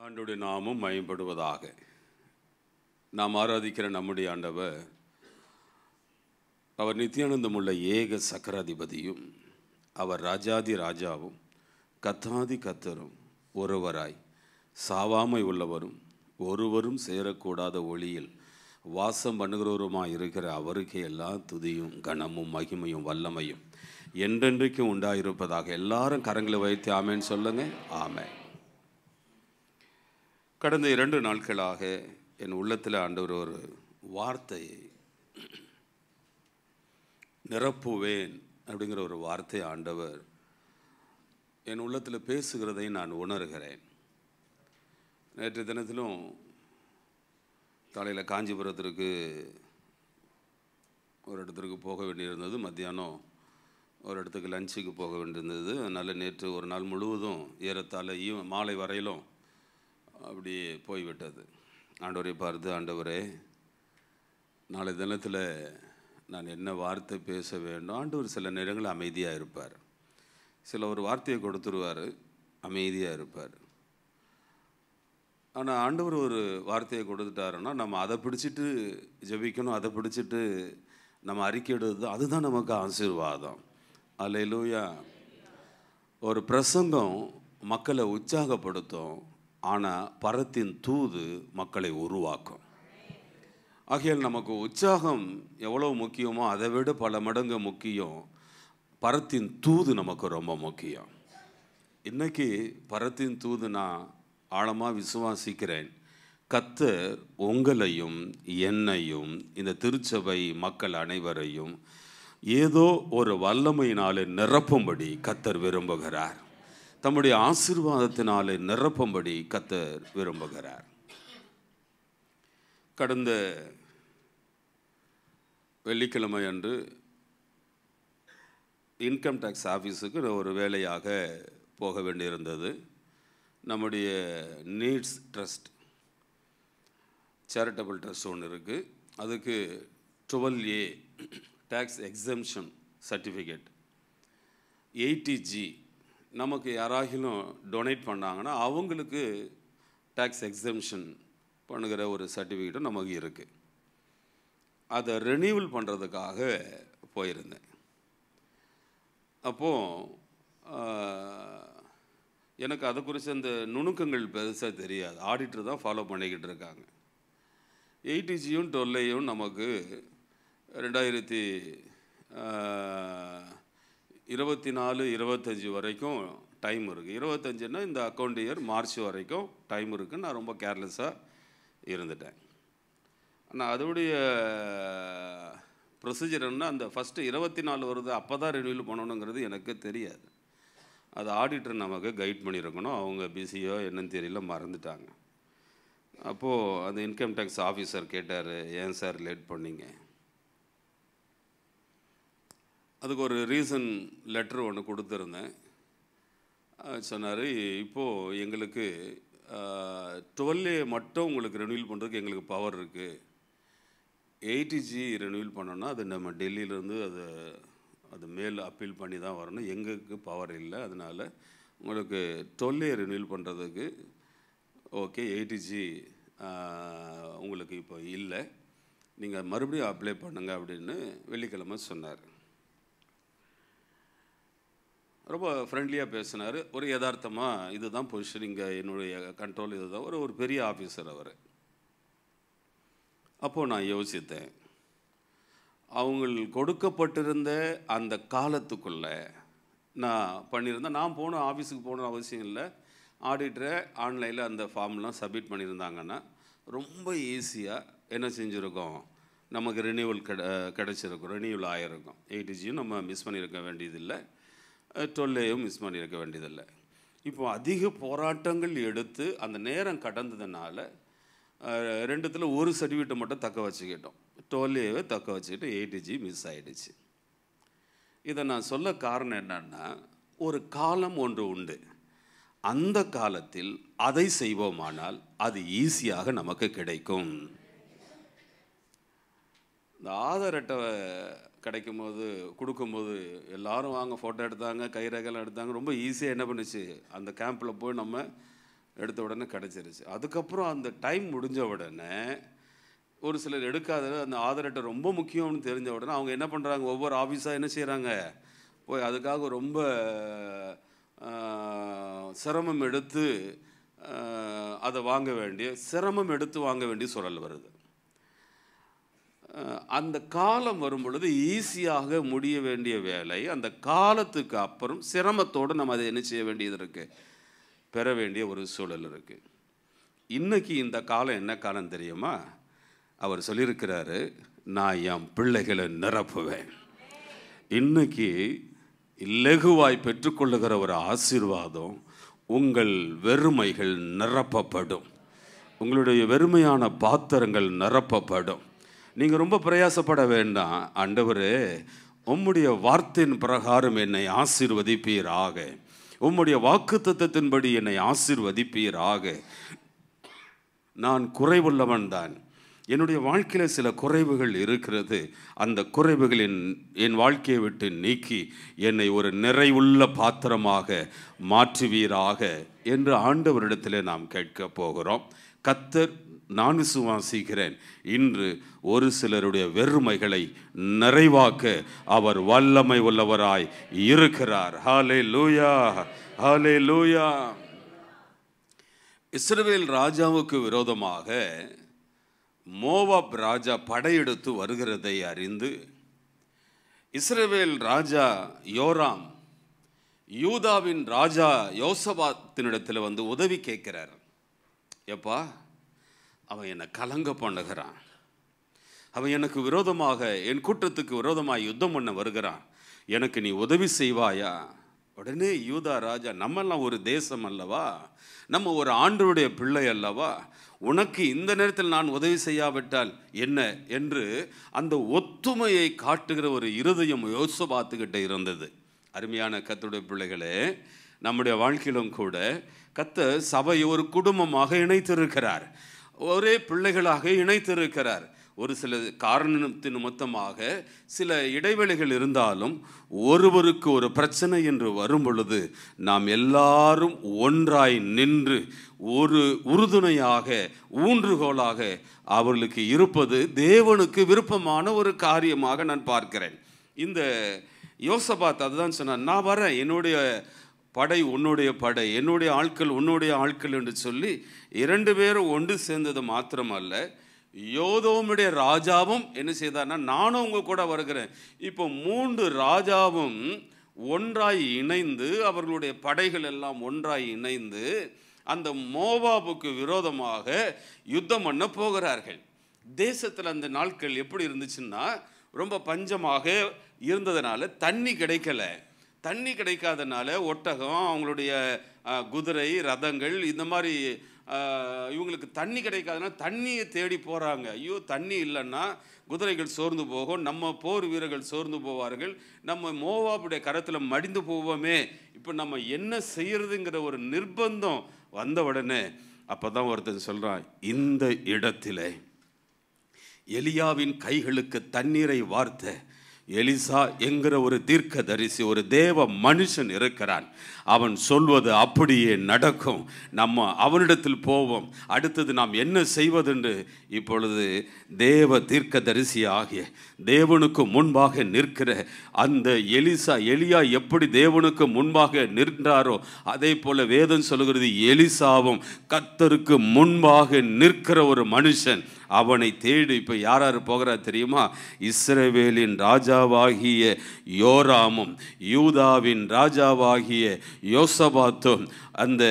ஆண்டவருடைய நாமம் மகிமைப்படுவதாக. நாம் ஆராதிக்கிற நம்முடைய ஆண்டவர் அவர் நித்தியானந்தமுள்ள ஏக சக்கராதிபதியும் அவர் ராஜாதி ராஜாவும் கத்தாதி கத்தரும் ஒருவராய் சாவாமை உள்ளவரும் ஒருவரும் சேரக்கூடாத ஒளியில் வாசம் பண்ணுகிறவருமாய் இருக்கிற அவருக்கு எல்லா துதியும் கனமும் மகிமையும் வல்லமையும் என்றென்றைக்கும் உண்டாயிருப்பதாக. எல்லாரும் கரங்களை வைத்து ஆமேன்னு சொல்லுங்க. ஆமே. கடந்த 2 நாட்களாக என் உள்ளத்தில் ஆண்டவர் ஒரு வார்த்தையை நிரப்புவேன் அப்படிங்கிற ஒரு வார்த்தை ஆண்டவர் என் உள்ளத்தில் பேசுகிறதை நான் உணர்கிறேன். நேற்று தினத்திலும் காலையில் காஞ்சிபுரத்திற்கு ஒரு இடத்துக்கு போக வேண்டியிருந்தது, மத்தியானம் ஒரு இடத்துக்கு லஞ்சுக்கு போக வேண்டியிருந்தது. அதனால் நேற்று ஒரு நாள் முழுவதும் ஏறத்தாழ மாலை வரையிலும் அப்படி போய்விட்டது. ஆண்டவரை பார்த்து, ஆண்டவரே நாளை தினத்தில் நான் என்ன வார்த்தை பேச வேண்டும். ஆண்டவர் சில நேரங்கள் அமைதியாக இருப்பார், சில ஒரு வார்த்தையை கொடுத்துருவார், அமைதியாக இருப்பார். ஆனால் ஆண்டவர் ஒரு வார்த்தையை கொடுத்துட்டாருன்னா நம்ம அதை பிடிச்சிட்டு ஜெபிக்கணும், அதை பிடிச்சிட்டு நம்ம அறிக்கையிடுறது, அதுதான் நமக்கு ஆசீர்வாதம். அல்லேலூயா. ஒரு பிரசங்கம் மக்களை உற்சாகப்படுத்தும், ஆனால் பரத்தின் தூது மக்களை உருவாக்கும். ஆகையால் நமக்கு உற்சாகம் எவ்வளோ முக்கியமோ அதை விட பல மடங்கு முக்கியம் பரத்தின் தூது. நமக்கு ரொம்ப முக்கியம். இன்றைக்கி பரத்தின் தூது நான் ஆழமாக விசுவாசிக்கிறேன். கர்த்தர் உங்களையும் என்னையும் இந்த திருச்சபை மக்கள் அனைவரையும் ஏதோ ஒரு வல்லமையினாலே நிரப்பும்படி கர்த்தர் விரும்புகிறார். தம்முடைய ஆசீர்வாதத்தினாலே நிரப்பும்படி கர்த்தர் விரும்புகிறார். கடந்த வெள்ளிக்கிழமை அன்று இன்கம் டேக்ஸ் ஆஃபீஸுக்கு ஒரு வேலையாக போக வேண்டியிருந்தது. நம்முடைய நீட்ஸ் ட்ரஸ்ட், சேரிட்டபிள் ட்ரஸ்ட் ஒன்று இருக்குது. அதுக்கு 12A tax exemption certificate 80G நமக்கு யாராகிலும் டொனேட் பண்ணாங்கன்னா அவங்களுக்கு டேக்ஸ் எக்ஸம்ஷன் பண்ணுகிற ஒரு சர்டிஃபிகேட்டும் நமக்கு இருக்குது. அதை ரெனியூவல் பண்ணுறதுக்காக போயிருந்தேன். அப்போது எனக்கு அதை குறித்து அந்த நுணுக்கங்கள் பெருசாக தெரியாது. ஆடிட்டர் தான் ஃபாலோ பண்ணிக்கிட்டு இருக்காங்க. 80Gயும் 12Aயும் நமக்கு 2024-25 வரைக்கும் டைம் இருக்குது. 25ன்னா இந்த அக்கௌண்ட் இயர் மார்ச் வரைக்கும் டைம் இருக்குது. நான் ரொம்ப கேர்லெஸ்ஸாக இருந்துட்டேன். ஆனால் அதோடைய ப்ரொசீஜர் என்ன, அந்த ஃபஸ்ட்டு 24 வருது அப்போ தான் ரெனியூவல் பண்ணணுங்கிறது எனக்கு தெரியாது. அது ஆடிட்டர் நமக்கு கைட் பண்ணியிருக்கணும். அவங்க பிஸியோ என்னன்னு தெரியல, மறந்துட்டாங்க. அப்போது அந்த இன்கம் டேக்ஸ் ஆஃபீஸர் கேட்டார், ஏன் சார் லேட் பண்ணீங்க? அதுக்கு ஒரு ரீசன் லெட்ரு ஒன்று கொடுத்துருந்தேன். சொன்னார், இப்போது எங்களுக்கு 12A மட்டும் உங்களுக்கு ரெனியூவல் பண்ணுறதுக்கு எங்களுக்கு பவர் இருக்குது. 80G ரெனியூவல் பண்ணோன்னா அது நம்ம டெல்லியிலேருந்து அது மேல் அப்பீல் பண்ணி தான் வரணும். எங்களுக்கு பவர் இல்லை. அதனால் உங்களுக்கு 12A ரெனியூவல் பண்ணுறதுக்கு ஓகே, 80G உங்களுக்கு இப்போ இல்லை, நீங்கள் மறுபடியும் அப்ளை பண்ணுங்கள் அப்படின்னு வெள்ளிக்கிழமை சொன்னார். ரொம்ப ஃப்ரெண்ட்லியாக பேசினார். ஒரு யதார்த்தமாக இதுதான் பொசிஷன், இங்கே என்னுடைய கண்ட்ரோல் இதுதான். ஒரு பெரிய ஆஃபீஸர் அவர். அப்போது நான் யோசித்தேன், அவங்க கொடுக்கப்பட்டிருந்த அந்த காலத்துக்குள்ளே நான் பண்ணியிருந்தேன். நான் ஆஃபீஸுக்கு போகணும் அவசியம் இல்லை. ஆடிட்டரை ஆன்லைனில் அந்த ஃபார்ம்லாம் சப்மிட் பண்ணியிருந்தாங்கன்னா ரொம்ப ஈஸியாக என்ன செஞ்சுருக்கோம், நமக்கு ரெனியூவல் கிடச்சிருக்கும், ரெனியூவல் ஆகிருக்கும். 80Gயும் நம்ம மிஸ் பண்ணியிருக்க வேண்டியதில்லை, 12Aயும் மிஸ் பண்ணியிருக்க வேண்டியதில்லை. இப்போது அதிக போராட்டங்கள் எடுத்து அந்த நேரம் கடந்ததுனால ரெண்டுத்தில் ஒரு சர்டிஃபிகேட்டை மட்டும் தக்க வச்சுக்கிட்டோம். 12Aவை தக்க வச்சுக்கிட்டு 80G மிஸ் ஆகிடுச்சு. இதை நான் சொல்ல காரணம் என்னன்னா, ஒரு காலம் ஒன்று உண்டு. அந்த காலத்தில் அதை செய்வோமானால் அது ஈஸியாக நமக்கு கிடைக்கும். இந்த ஆதார் அட்டை கிடைக்கும்போது கொடுக்கும்போது எல்லாரும் வாங்க ஃபோட்டோ எடுத்தாங்க, கைரேகைலாம் எடுத்தாங்க. ரொம்ப ஈஸியாக என்ன பண்ணுச்சு, அந்த கேம்பில் போய் நம்ம எடுத்த உடனே கிடச்சிருச்சு. அதுக்கப்புறம் அந்த டைம் முடிஞ்ச உடனே ஒரு சிலர் எடுக்காத அந்த ஆதார் அட்டை ரொம்ப முக்கியம்னு தெரிஞ்ச உடனே அவங்க என்ன பண்ணுறாங்க, ஒவ்வொரு ஆஃபீஸாக என்ன செய்கிறாங்க, போய் அதுக்காக ரொம்ப சிரமம் எடுத்து அதை வாங்க வேண்டிய சூழல் வருது. அந்த காலம் வரும் பொழுது ஈஸியாக முடிய வேண்டிய வேலை அந்த காலத்துக்கு அப்புறம் சிரமத்தோடு நம்ம அதை என்ன செய்ய வேண்டியது இருக்குது, பெற வேண்டிய ஒரு சூழல் இருக்குது. இன்னைக்கு இந்த காலம் என்ன காலம் தெரியுமா? அவர் சொல்லியிருக்கிறாரு, நான் என் பிள்ளைகளை நிரப்புவேன். இன்னைக்கு லகுவாய் பெற்றுக்கொள்ளுகிற ஒரு ஆசீர்வாதம், உங்கள் வெறுமைகள் நிரப்பப்படும், உங்களுடைய வெறுமையான பாத்திரங்கள் நிரப்பப்படும். நீங்கள் ரொம்ப பிரயாசப்பட வேண்டாம். ஆண்டவரே, உம்முடைய வார்த்தையின் பிரகாரம் என்னை ஆசீர்வதிப்பீராக, உம்முடைய வாக்குத்தத்தத்தின்படி என்னை ஆசீர்வதிப்பீராக. நான் குறைவுள்ளவன் தான், என்னுடைய வாழ்க்கையில் சில குறைவுகள் இருக்கிறது. அந்த குறைவுகளின் என் வாழ்க்கையை விட்டு நீக்கி என்னை ஒரு நிறைவுள்ள பாத்திரமாக மாற்றுவீராக என்று ஆண்டவரிடத்தில் நாம் கேட்க போகிறோம். கர்த்தர், நான் விசுவாசிக்கிறேன், இன்று ஒரு சிலருடைய வெறுமைகளை நிறைவாக்க அவர் வல்லமை உள்ளவராய் இருக்கிறார். ஹல்லேலூயா, ஹல்லேலூயா. இஸ்ரவேல் ராஜாவுக்கு விரோதமாக மோவாப் ராஜா படையெடுத்து வருகிறதை அறிந்து இஸ்ரவேல் ராஜா யோராம் யூதாவின் ராஜா யோசபாத்தினிடத்தில் வந்து உதவி கேட்கிறார். எப்பா, அவன் என்னை கலங்க பண்ணுகிறான், அவன் எனக்கு விரோதமாக, என் கூட்டத்துக்கு விரோதமாக யுத்தம் பண்ண வருகிறான், எனக்கு நீ உதவி செய்வாயா? உடனே யூதா ராஜா, நம்மெல்லாம் ஒரு தேசம் அல்லவா, நம்ம ஒரு ஆண்டவருடைய பிள்ளை அல்லவா, உனக்கு இந்த நேரத்தில் நான் உதவி செய்யாவிட்டால் என்ன என்று அந்த ஒத்துமையை காட்டுகிற ஒரு இருதயம் யோசபாத்துக்கிட்ட இருந்தது. அருமையான கர்த்தருடைய பிள்ளைகளே, நம்முடைய வாழ்க்கையிலும் கூட கர்த்தர் சபையை ஒரு குடும்பமாக இணைத்திருக்கிறார், ஒரே பிள்ளைகளாக இணைத்திருக்கிறார். ஒரு சில காரணத்தின் மொத்தமாக சில இடைவெளிகள் இருந்தாலும் ஒருவருக்கு ஒரு பிரச்சனை என்று வரும் பொழுது நாம் எல்லாரும் ஒன்றாய் நின்று ஒரு உறுதுணையாக ஊன்றுகோலாக அவர்களுக்கு இருப்பது தேவனுக்கு விருப்பமான ஒரு காரியமாக நான் பார்க்கிறேன். இந்த யோசபாத் அதுதான் சொன்னான், நான் வரேன், என்னுடைய படை உன்னுடைய படை, என்னுடைய ஆட்கள் உன்னுடைய ஆட்கள் என்று சொல்லி 2 பேரும் ஒன்று சேர்ந்தது மாத்திரமல்ல, யோதோமுடைய ராஜாவும் என்ன செய்தார்னா, நானும் உங்க கூட வருகிறேன். இப்போ 3 ராஜாவும் ஒன்றாய் இணைந்து, அவர்களுடைய படைகள் எல்லாம் ஒன்றாய் இணைந்து அந்த மோவாபுக்கு விரோதமாக யுத்தம் பண்ண போகிறார்கள். தேசத்தில் அந்த நாட்கள் எப்படி இருந்துச்சுன்னா, ரொம்ப பஞ்சமாக இருந்ததுனால தண்ணி கிடைக்கல. தண்ணி கிடைக்காதனால ஒட்டகம், அவங்களுடைய குதிரை, ரதங்கள், இந்த மாதிரி இவங்களுக்கு தண்ணி கிடைக்காதுன்னா தண்ணியை தேடி போகிறாங்க. ஐயோ, தண்ணி இல்லைன்னா குதிரைகள் சோர்ந்து போகும், நம்ம போர் வீரர்கள் சோர்ந்து போவார்கள், நம்ம மோவாபுடைய கரத்தில் மடிந்து போவோமே, இப்போ நம்ம என்ன செய்யறதுங்கிற ஒரு நிர்பந்தம் வந்த உடனே அப்போ தான் ஒருத்தன் சொல்கிறான், இந்த இடத்திலே எலியாவின் கைகளுக்கு தண்ணீரை வார்த்த எலிசா என்கிற ஒரு தீர்க்கதரிசி, ஒரு தேவ மனுஷன் இருக்கிறான், அவன் சொல்வது அப்படியே நடக்கும், நம்ம அவனிடத்தில் போவோம், அடுத்தது நாம் என்ன செய்வதென்று இப்பொழுது தேவ தீர்க்கதரிசி ஆகிய தேவனுக்கு முன்பாக நிற்கிற அந்த எலியா எப்படி தேவனுக்கு முன்பாக நின்றாரோ அதே போல வேதம் சொல்கிறது, எலிசாவும் கர்த்தருக்கு முன்பாக நிற்கிற ஒரு மனுஷன். அவனை தேடி இப்போ யார் போகிறார் தெரியுமா? இஸ்ரவேலின் ராஜாவாகிய யோராமும் யூதாவின் ராஜாவாகிய யோசபாத்தும் அந்த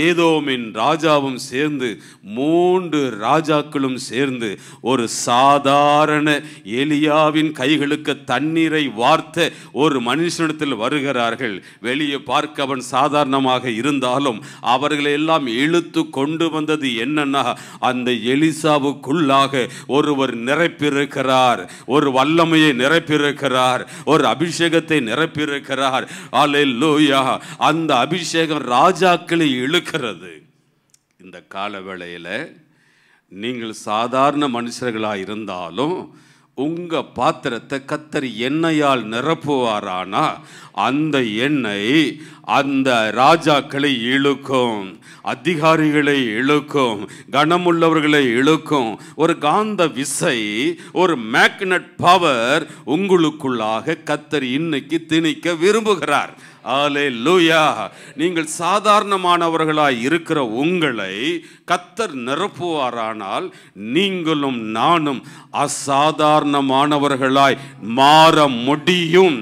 ஏதோமின் ராஜாவும் சேர்ந்து 3 ராஜாக்களும் சேர்ந்து ஒரு சாதாரண எலியாவின் கைகளுக்கு தண்ணீரை வார்த்த ஒரு மனுஷனிடத்தில் வருகிறார்கள். வெளியே பார்க்க அவன் சாதாரணமாக இருந்தாலும் அவர்களை எல்லாம் இழுத்து கொண்டு வந்தது என்னன்னா, அந்த எலிசாவுக்குள்ளாக ஒருவர் நிரப்பியிருக்கிறார், ஒரு வல்லமையை நிரப்பியிருக்கிறார், ஒரு அபிஷேகத்தை நிரப்பியிருக்கிறார். அல்லேலூயா. அந்த அபிஷேகம் ராஜாக்களை இழுக்கிறது. இந்த கால வேளையில் நீங்கள் சாதாரண மனுஷர்களாக இருந்தாலும் உங்க பாத்திரத்தை கர்த்தர் எண்ணெயால் நிரப்புவாரானா அந்த எண்ணெய் அந்த ராஜாக்களை இழுக்கும், அதிகாரிகளை இழுக்கும், கனமுள்ளவர்களை இழுக்கும். ஒரு காந்த விசை, ஒரு மேக்னட் பவர் உங்களுக்குள்ளாக கர்த்தர் இன்னைக்கு திணிக்க விரும்புகிறார். அல்லேலூயா. நீங்கள் சாதாரணமானவர்களாய் இருக்கிற உங்களை கர்த்தர் நிரப்புவாரானால் நீங்களும் நானும் அசாதாரணமானவர்களாய் மாற முடியும்.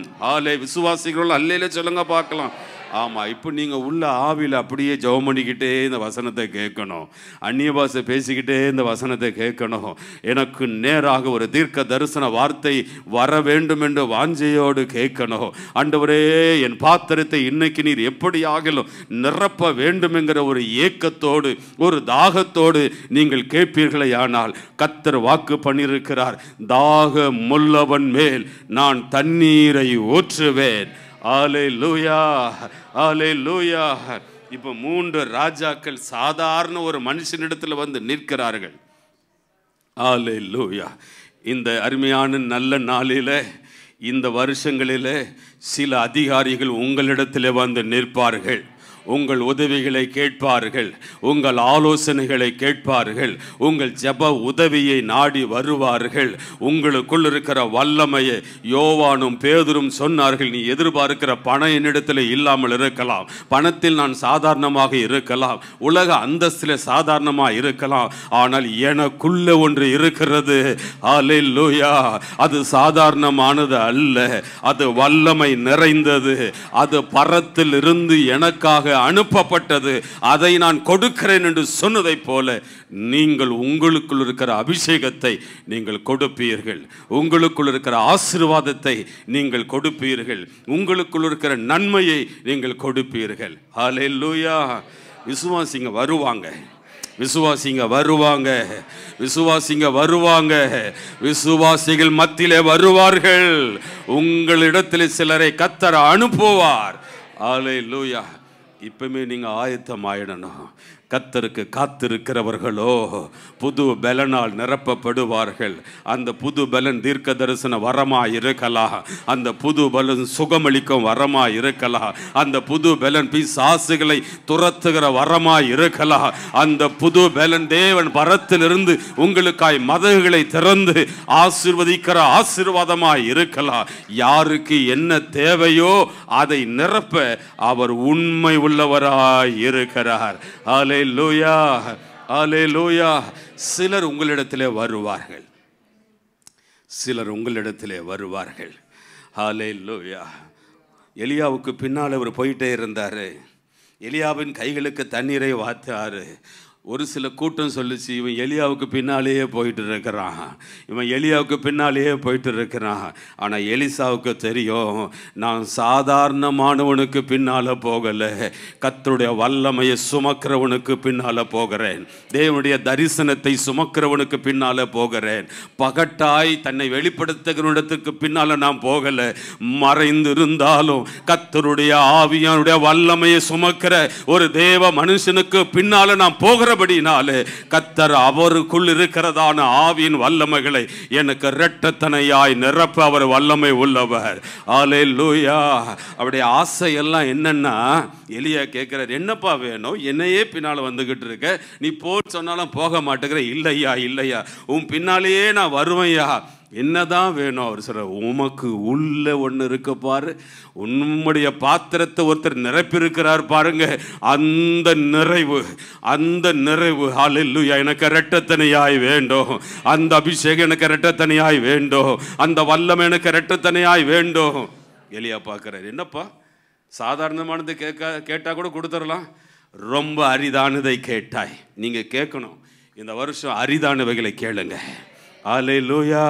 விசுவாசிகள் அல்லேலே சொல்லுங்க பார்க்கலாம். ஆமாம், இப்போ நீங்கள் உள்ள ஆவியில் அப்படியே ஜெபம் பண்ணிக்கிட்டே இந்த வசனத்தை கேட்கணும், அந்நிய பாஷை பேசிக்கிட்டே இந்த வசனத்தை கேட்கணும். எனக்கு நேராக ஒரு தீர்க்க தரிசன வார்த்தை வர வேண்டும் என்று வாஞ்சையோடு கேட்கணும். ஆண்டவரே, என் பாத்திரத்தை இன்னைக்கு நீர் எப்படியாகிலும் நிரப்ப வேண்டும் என்கிற ஒரு ஏக்கத்தோடு, ஒரு தாகத்தோடு நீங்கள் கேட்பீர்களே ஆனால் கர்த்தர் வாக்கு பண்ணியிருக்கிறார், தாகமுள்ளவன் மேல் நான் தண்ணீரை ஊற்றுவேன். அல்லேலூயா, அல்லேலூயா. இப்போ 3 ராஜாக்கள் சாதாரண ஒரு மனுஷனிடத்தில் வந்து நிற்கிறார்கள். அல்லேலூயா. இந்த அருமையான நல்ல நாளில், இந்த வருஷங்களில் சில அதிகாரிகள் உங்களிடத்தில் வந்து நிற்பார்கள். உங்கள் உதவிகளை கேட்பார்கள், உங்கள் ஆலோசனைகளை கேட்பார்கள், உங்கள் ஜெப உதவியை நாடி வருவார்கள். உங்களுக்குள் இருக்கிற வல்லமையை யோவானும் பேதுரும் சொன்னார்கள், நீ எதிர்பார்க்கிற பணம் என்னிடத்தில் இல்லாமல் இருக்கலாம், பணத்தில் நான் சாதாரணமாக இருக்கலாம், உலக அந்தஸ்தில் சாதாரணமாக இருக்கலாம், ஆனால் எனக்குள்ள ஒன்று இருக்கிறது. அல்லேலூயா. அது சாதாரணமானது அல்ல, அது வல்லமை நிறைந்தது, அது பரத்தில் இருந்து எனக்காக அனுப்பப்பட்டது, அதை நான் கொடுக்கிறேன் என்று சொன்னதை போல நீங்கள் உங்களுக்குள் இருக்கிற அபிஷேகத்தை நீங்கள் கொடுப்பீர்கள், உங்களுக்குள் இருக்கிற ஆசீர்வாதத்தை நீங்கள் கொடுப்பீர்கள், உங்களுக்குள் இருக்கிற நன்மையை நீங்கள் கொடுப்பீர்கள். ஹல்லேலூயா. விசுவாசிங்க வருவாங்க, விசுவாசிங்க வருவாங்க, விசுவாசிங்க வருவாங்க, விசுவாசிகள் மத்தியிலே வருவார்கள். உங்களிடத்தில் சிலரை கர்த்தர் அனுப்புவார். அல்லேலூயா. இப்பவுமே நீங்க ஆயத்தமாயிடணும். கர்த்தருக்கு காத்திருக்கிறவர்களோ புது பலனால் நிரப்பப்படுவார்கள். அந்த புது பலன் தீர்க்க தரிசன வரமாக இருக்கலாம், அந்த புது பலன் சுகமளிக்கும் வரமாக இருக்கலாம், அந்த புது பலன் பிசாசுகளை துரத்துகிற வரமாக இருக்கலாம், அந்த புது பலன் தேவன் பரத்திலிருந்து உங்களுக்காய் மதகுகளை திறந்து ஆசீர்வதிக்கிற ஆசீர்வாதமாக இருக்கலாம். யாருக்கு என்ன தேவையோ அதை நிரப்ப அவர் உண்மை உள்ளவராய் இருக்கிறார். அல்லேலூயா, அல்லேலூயா. சிலர் உங்களிடத்திலே வருவார்கள், சிலர் உங்களிடத்திலே வருவார்கள். அல்லேலூயா. எலியாவுக்கு பின்னால் அவர் போயிட்டே இருந்தார். எலியாவின் கைகளுக்கு தண்ணீரை வாத்தாரு. ஒரு சில கூட்டம் சொல்லிச்சு, இவன் எலியாவுக்கு பின்னாலேயே போயிட்டு இருக்கிறான், இவன் எலியாவுக்கு பின்னாலேயே போயிட்டு இருக்கிறான். ஆனால் எலிசாவுக்கு தெரியும், நான் சாதாரணமானவனுக்கு பின்னால் போகலை, கர்த்தருடைய வல்லமையை சுமக்கிறவனுக்கு பின்னால் போகிறேன், தேவனுடைய தரிசனத்தை சுமக்கிறவனுக்கு பின்னால் போகிறேன். பகட்டாய் தன்னை வெளிப்படுத்துகிறவனுக்கு பின்னால் நான் போகலை, மறைந்திருந்தாலும் கர்த்தருடைய ஆவியானுடைய வல்லமையை சுமக்கிற ஒரு தேவ மனுஷனுக்கு பின்னால் நான் போகிற படினாலே கர்த்தர் அவருக்குள் இருக்கிறதான ஆவியின் வல்லமைகளை எனக்கு இரட்டத்தனையாய் நிரப்ப அவர் வல்லமை உள்ளவர். அல்லேலூயா. அவருடைய ஆசை எல்லாம் என்னன்னா, எலியா கேட்கிறார், என்னப்பா வேணும், என்னையே பின்னால் வந்துகிட்டு இருக்க, நீ போ சொன்னாலும் போக மாட்டேங்கிற. இல்லையா இல்லையா, உன் பின்னாலேயே நான் வருவேயா, என்னதான் வேணும்? அவர் சொல்ற, உமக்கு உள்ள ஒன்று இருக்க பாரு, உன்னுடைய பாத்திரத்தை ஒருத்தர் நிரப்பியிருக்கிறார் பாருங்க, அந்த நிறைவு, அந்த நிறைவு. ஹல்லேலூயா. எனக்கு இரட்டத்தனையாய் வேண்டும், அந்த அபிஷேகம் எனக்கு இரட்டத்தனையாய் வேண்டும், அந்த வல்லமை எனக்கு இரட்டத்தனையாய் வேண்டும். எலியா பார்க்கிறார், என்னப்பா சாதாரணமானது கேட்டா கூட கொடுத்துடலாம், ரொம்ப அரிதானதை கேட்டாய். நீங்க கேட்கணும், இந்த வருஷம் அரிதானவைகளை கேளுங்க. அல்லேலூயா.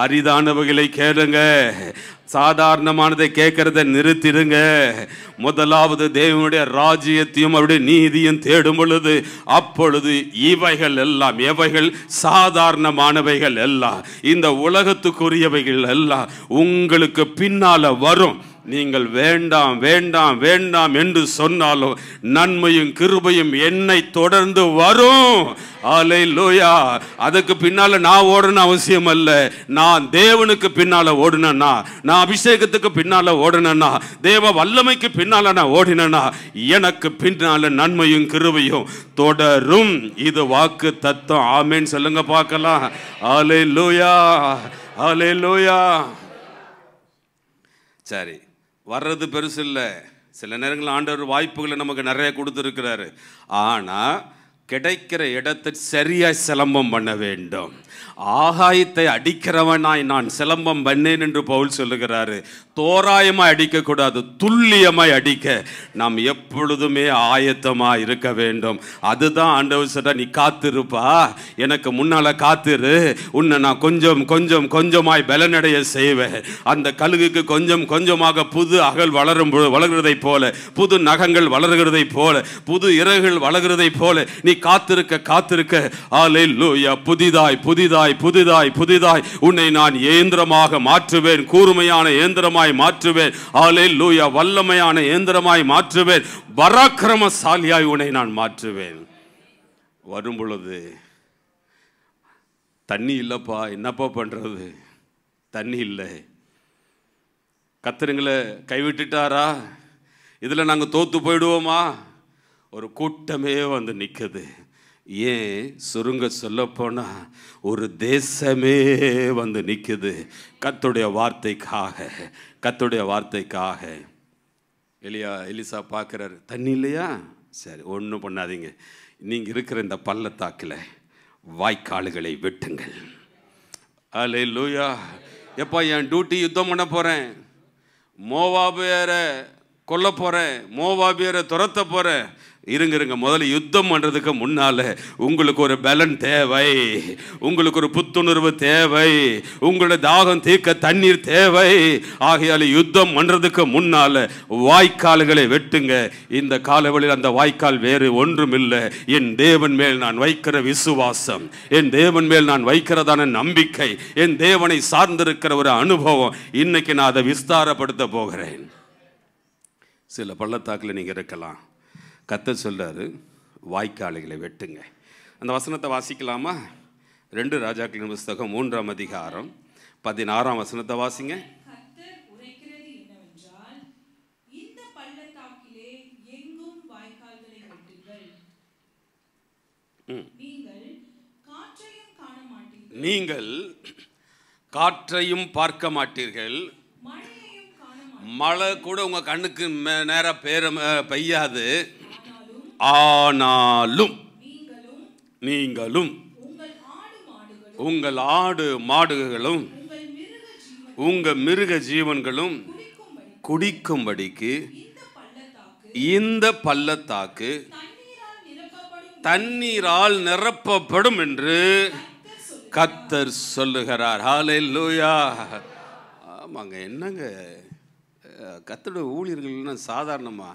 அரிதானவைகளை கேளுங்க, சாதாரணமானதை கேட்கறத நிறுத்திடுங்க. முதலாவது தேவனுடைய ராஜ்யத்தையும் அவருடைய நீதியும் தேடும் பொழுது, அப்பொழுது இவைகள் எல்லாம், எவைகள் சாதாரணமானவைகள் எல்லாம், இந்த உலகத்துக்குரியவைகள் எல்லாம் உங்களுக்கு பின்னால வரும். நீங்கள் வேண்டாம் வேண்டாம் வேண்டாம் என்று சொன்னாலும் நன்மையும் கிருபையும் என்னை தொடர்ந்து வரும். அல்லேலூயா. அதுக்கு பின்னால நான் ஓடணும் அவசியம் அல்ல. நான் தேவனுக்கு பின்னால ஓடுனேன்னா, நான் அபிஷேகத்துக்கு பின்னால ஓடுனேன்னா, தேவ வல்லமைக்கு பின்னால நான் ஓடினேன்னா, எனக்கு பின்னால நன்மையும் கிருபையும் தொடரும். இது வாக்கு தத்துவம். ஆமென் சொல்லுங்க பார்க்கலாம். அல்லேலூயா, அல்லேலூயா. சரி, வர்றது பெருசு இல்லை. சில நேரங்களில் ஆண்டவர் வாய்ப்புகளை நமக்கு நிறைய கொடுத்துருக்கிறாரு. ஆனால் கிடைக்கிற இடத்தை சரியாக சிலம்பம் பண்ண வேண்டும். ஆகாயத்தை அடிக்கிறவனாய் நான் சிலம்பம் பண்ணேன் என்று பவுல் சொல்லுகிறாரு. தோராயமாய் அடிக்கக்கூடாது, துல்லியமாய் அடிக்க நாம் எப்பொழுதுமே ஆயத்தமாக இருக்க வேண்டும். அதுதான் ஆண்டவர் சொல்றார், நீ காத்திருப்பா, எனக்கு முன்னால் காத்திரு, உன்னை நான் கொஞ்சம் கொஞ்சம் கொஞ்சமாய் பலனடைய செய்வேன். அந்த கழுகுக்கு கொஞ்சம் கொஞ்சமாக புது அகல் வளர்கிறதை போல, புது நகங்கள் வளர்கிறதை போல, புது இறகுகள் வளர்கிறதை போல நீ காத்திருக்க காத்திருக்க, அல்லேலூயா, புதிதாய் புதிதாய் புதிதாய் புதிதாய் உன்னை நான் இயந்திரமாக மாற்றுவேன், கூர்மையான இயந்திரமாய் மாற்றுவேன். அல்லேலூயா, வல்லமையான இயந்திரமாய் மாற்றுவேன், பராக்கிரமசாலியாய் உன்னை நான் மாற்றுவேன். வரும் பொழுது தண்ணி இல்லப்பா, என்னப்பா பண்றது? தண்ணி இல்லை. கர்த்தருங்களை கைவிட்டுட்டாரா? இதுல நாங்க தோத்து போயிடுவோமா? ஒரு கூட்டமே வந்து நிற்குது. ஏன் சுருங்க சொல்லப்போனா ஒரு தேசமே வந்து நிற்குது கர்த்தருடைய வார்த்தைக்காக, கர்த்தருடைய வார்த்தைக்காக. எலிசா பார்க்குறாரு, தண்ணி இல்லையா? சரி, ஒன்றும் பண்ணாதீங்க, நீங்கள் இருக்கிற இந்த பள்ளத்தாக்கில் வாய்க்கால்களை வெட்டுங்கள். அல்லேலூயா. எப்பா, என் டியூட்டி யுத்தம் பண்ண போகிறேன், மோவாபியரை கொல்ல போகிறேன், மோவாபியரை துரத்த போகிறேன். இருங்க, முதல்ல யுத்தம் பண்ணுறதுக்கு முன்னால் உங்களுக்கு ஒரு பலன் தேவை, உங்களுக்கு ஒரு புத்துணர்வு தேவை, உங்களோட தாகம் தீர்க்க தண்ணீர் தேவை. ஆகையால் யுத்தம் பண்ணுறதுக்கு முன்னால் வாய்க்கால்களை வெட்டுங்க. இந்த காலவெளியில் அந்த வாய்க்கால் வேறு ஒன்றும் இல்லை, என் தேவன் மேல் நான் வைக்கிற விசுவாசம், என் தேவன் மேல் நான் வைக்கிறதான நம்பிக்கை, என் தேவனை சார்ந்திருக்கிற ஒரு அனுபவம். இன்னைக்கு நான் அதை விஸ்தாரப்படுத்த போகிறேன். சில பள்ளத்தாக்கில் நீங்கள் இருக்கலாம். கர்த்தர் சொல்றாரு, வாய்க்கால்களை வெட்டுங்க. அந்த வசனத்தை வாசிக்கலாமா? 2 ராஜாக்களின் புத்தகம் 3ஆம் அதிகாரம் 16ஆம் வசனத்தை வாசிங்க. கர்த்தர் உரைக்கிறது என்னவென்றால், இந்த பள்ளத்தாக்கிலே எங்கும் வாய்க்கால்களை வெட்டுங்கள். நீங்கள் காற்றையும் காண மாட்டீர்கள், நீங்கள் காற்றையும் பார்க்க மாட்டீர்கள், மழையையும் காண மாட்டீர்கள், மழை கூட உங்க கண்ணுக்கு நேரா பெய்யாது. ஆனாலும் நீங்களும் உங்கள் ஆடு மாடுகளும் உங்கள் மிருக ஜீவன்களும் குடிக்கும்படிக்கு இந்த பள்ளத்தாக்கு தண்ணீரால் நிரப்பப்படும் என்று கர்த்தர் சொல்லுகிறார். ஹல்லேலூயா. ஆமாங்க, என்னங்க கர்த்தருடைய ஊழியர்கள்னா சாதாரணமா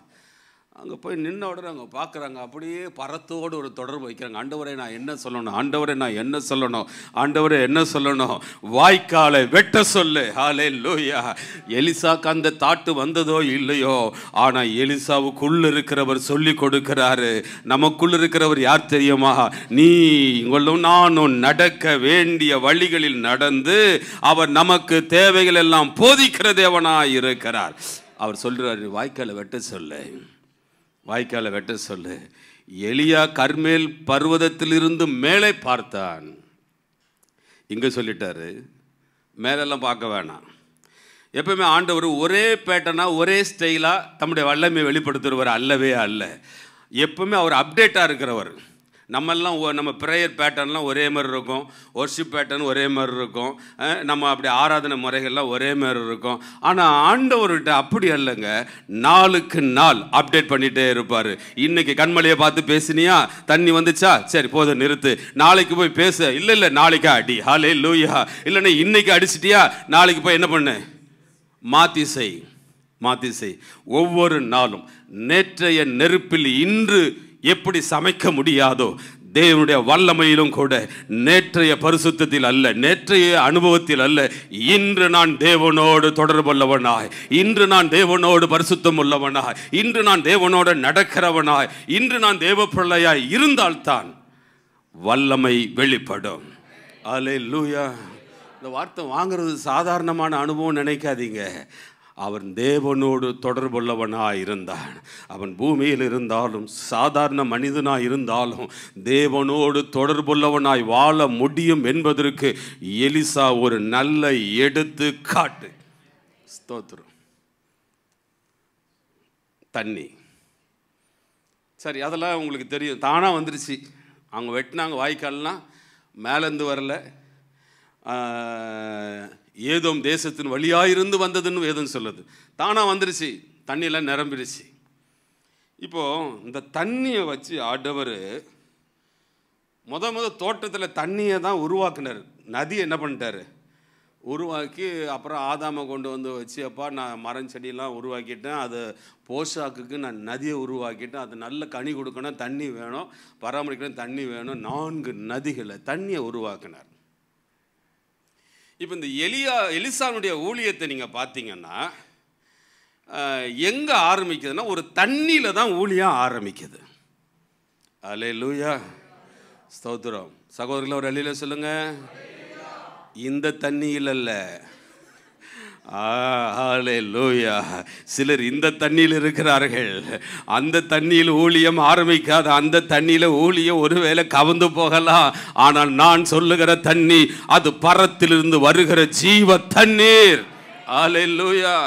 அங்கே போய் நின்ன உடனே அவங்க பார்க்குறாங்க, அப்படியே பரத்தோடு ஒரு தொடர்பு வைக்கிறாங்க. ஆண்டவரே நான் என்ன சொல்லணும், ஆண்டவரே நான் என்ன சொல்லணும், ஆண்டவரே என்ன சொல்லணும், வாய்க்காலை வெட்ட சொல்லு. ஹல்லேலூயா. எலிசாக்கு அந்த தாட்டு வந்ததோ இல்லையோ, ஆனால் எலிசாவுக்குள்ள இருக்கிறவர் சொல்லி கொடுக்கிறாரு. நமக்குள்ள இருக்கிறவர் யார் தெரியுமா? நீங்களும் நானும் நடக்க வேண்டிய வழிகளில் நடந்து அவர் நமக்கு தேவைகள் எல்லாம் போதிக்கிற தேவனாய் இருக்கிறார். அவர் சொல்றாரு, வாய்க்காலை வெட்ட சொல்லு, வாய்க்காலை வெட்ட சொல்லு. எலியா கர்மேல் பர்வதத்திலிருந்து மேலே பார்த்தான். இங்கே சொல்லிட்டாரு, மேலெல்லாம் பார்க்க வேணாம். எப்பவுமே ஆண்டவர் ஒரே பேட்டர்னா ஒரே ஸ்டைலாக தம்முடைய வல்லமையை வெளிப்படுத்துகிறவர் அல்லவே அல்ல. எப்பவுமே அவர் அப்டேட்டாக இருக்கிறவர். நம்மெல்லாம் நம்ம ப்ரேயர் பேட்டர்ன்லாம் ஒரே மாதிரி இருக்கும், ஒர்ஷிப் பேட்டர்ன் ஒரே மாதிரி இருக்கும், நம்ம அப்படி ஆராதனை முறைகள்லாம் ஒரே மாதிரி இருக்கும். ஆனால் ஆண்டவர்கிட்ட அப்படி அல்லங்க, நாளுக்கு நாள் அப்டேட் பண்ணிகிட்டே இருப்பார். இன்றைக்கி கண்மலையை பார்த்து பேசினியா, தண்ணி வந்துச்சா, சரி போதும் நிறுத்து, நாளைக்கு போய் பேச, இல்லை நாளைக்கு அடி, ஹல்லேலூயா, இல்லைன்னா இன்றைக்கி அடிச்சிட்டியா, நாளைக்கு போய் என்ன பண்ணு, மாற்றி செய். ஒவ்வொரு நாளும் நேற்றைய நெருப்பில் இன்று எப்படி சமைக்க முடியாதோ, தேவனுடைய வல்லமையிலும் கூட நேற்றைய பரிசுத்தத்தில் அல்ல, நேற்றைய அனுபவத்தில் அல்ல, இன்று நான் தேவனோடு தொடர்புள்ளவனாய், இன்று நான் தேவனோடு பரிசுத்தம் உள்ளவனாய், இன்று நான் தேவனோடு நடக்கிறவனாய், இன்று நான் தேவ பிள்ளையாய் இருந்தால்தான் வல்லமை வெளிப்படும். அல்லேலூயா. இந்த வார்த்தை வாங்கிறது சாதாரணமான அனுபவம் நினைக்காதீங்க. அவன் தேவனோடு தொடர்புள்ளவனாய் இருந்தான். அவன் பூமியில் இருந்தாலும் சாதாரண மனிதனாய் இருந்தாலும் தேவனோடு தொடர்புள்ளவனாய் வாழ முடியும் என்பதற்கு எலிசா ஒரு நல்ல எடுத்துக்காட்டு. ஸ்தோத்திரம். தண்ணி சரி, அதெல்லாம் உங்களுக்கு தெரியும், தானாக வந்துருச்சு. அவங்க வெட்டினாங்க வாய்க்கால்லாம், மேலேருந்து வரல, ஏதோம் தேசத்தின் வழியாயிருந்து வந்ததுன்னு வேதம் சொல்லுது. தானாக வந்துருச்சு, தண்ணியெல்லாம் நிரம்பிடுச்சு. இப்போது இந்த தண்ணியை வச்சு ஆண்டவர் முத தோட்டத்தில் தண்ணியை தான் உருவாக்குனார். நதி என்ன பண்ணிட்டார், உருவாக்கி அப்புறம் ஆதாமை கொண்டு வந்து வச்சு, அப்பா நான் மரம் செடியெல்லாம் உருவாக்கிட்டேன், அது போஷாக்குக்கு நான் நதியை உருவாக்கிட்டேன், அது நல்ல கனி கொடுக்கணும், தண்ணி வேணும், பராமரிக்கணும், தண்ணி வேணும், 4 நதிகளை தண்ணியை உருவாக்கினார். இப்போ இந்த எலிசாவுடைய ஊழியத்தை நீங்கள் பார்த்தீங்கன்னா எங்கே ஆரம்பிக்குதுன்னா ஒரு தண்ணியில் தான் ஊழியம் ஆரம்பிக்குது. அல்லேலூயா, ஸ்தோத்திரம். சகோதரர்கள் ஒரு அல்லேலூயா சொல்லுங்க. இந்த தண்ணியில் அல்ல, ஹல்லேலூயா. சிலர் இந்த தண்ணியில் இருக்கிறார்கள். அந்த தண்ணியில் ஊழியம் ஆரம்பிக்காத, அந்த தண்ணியில் ஊழியம் ஒருவேளை கவர்ந்து போகலாம். ஆனால் நான் சொல்லுகிற தண்ணி அது பரத்திலிருந்து வருகிற ஜீவ தண்ணீர். ஹல்லேலூயா.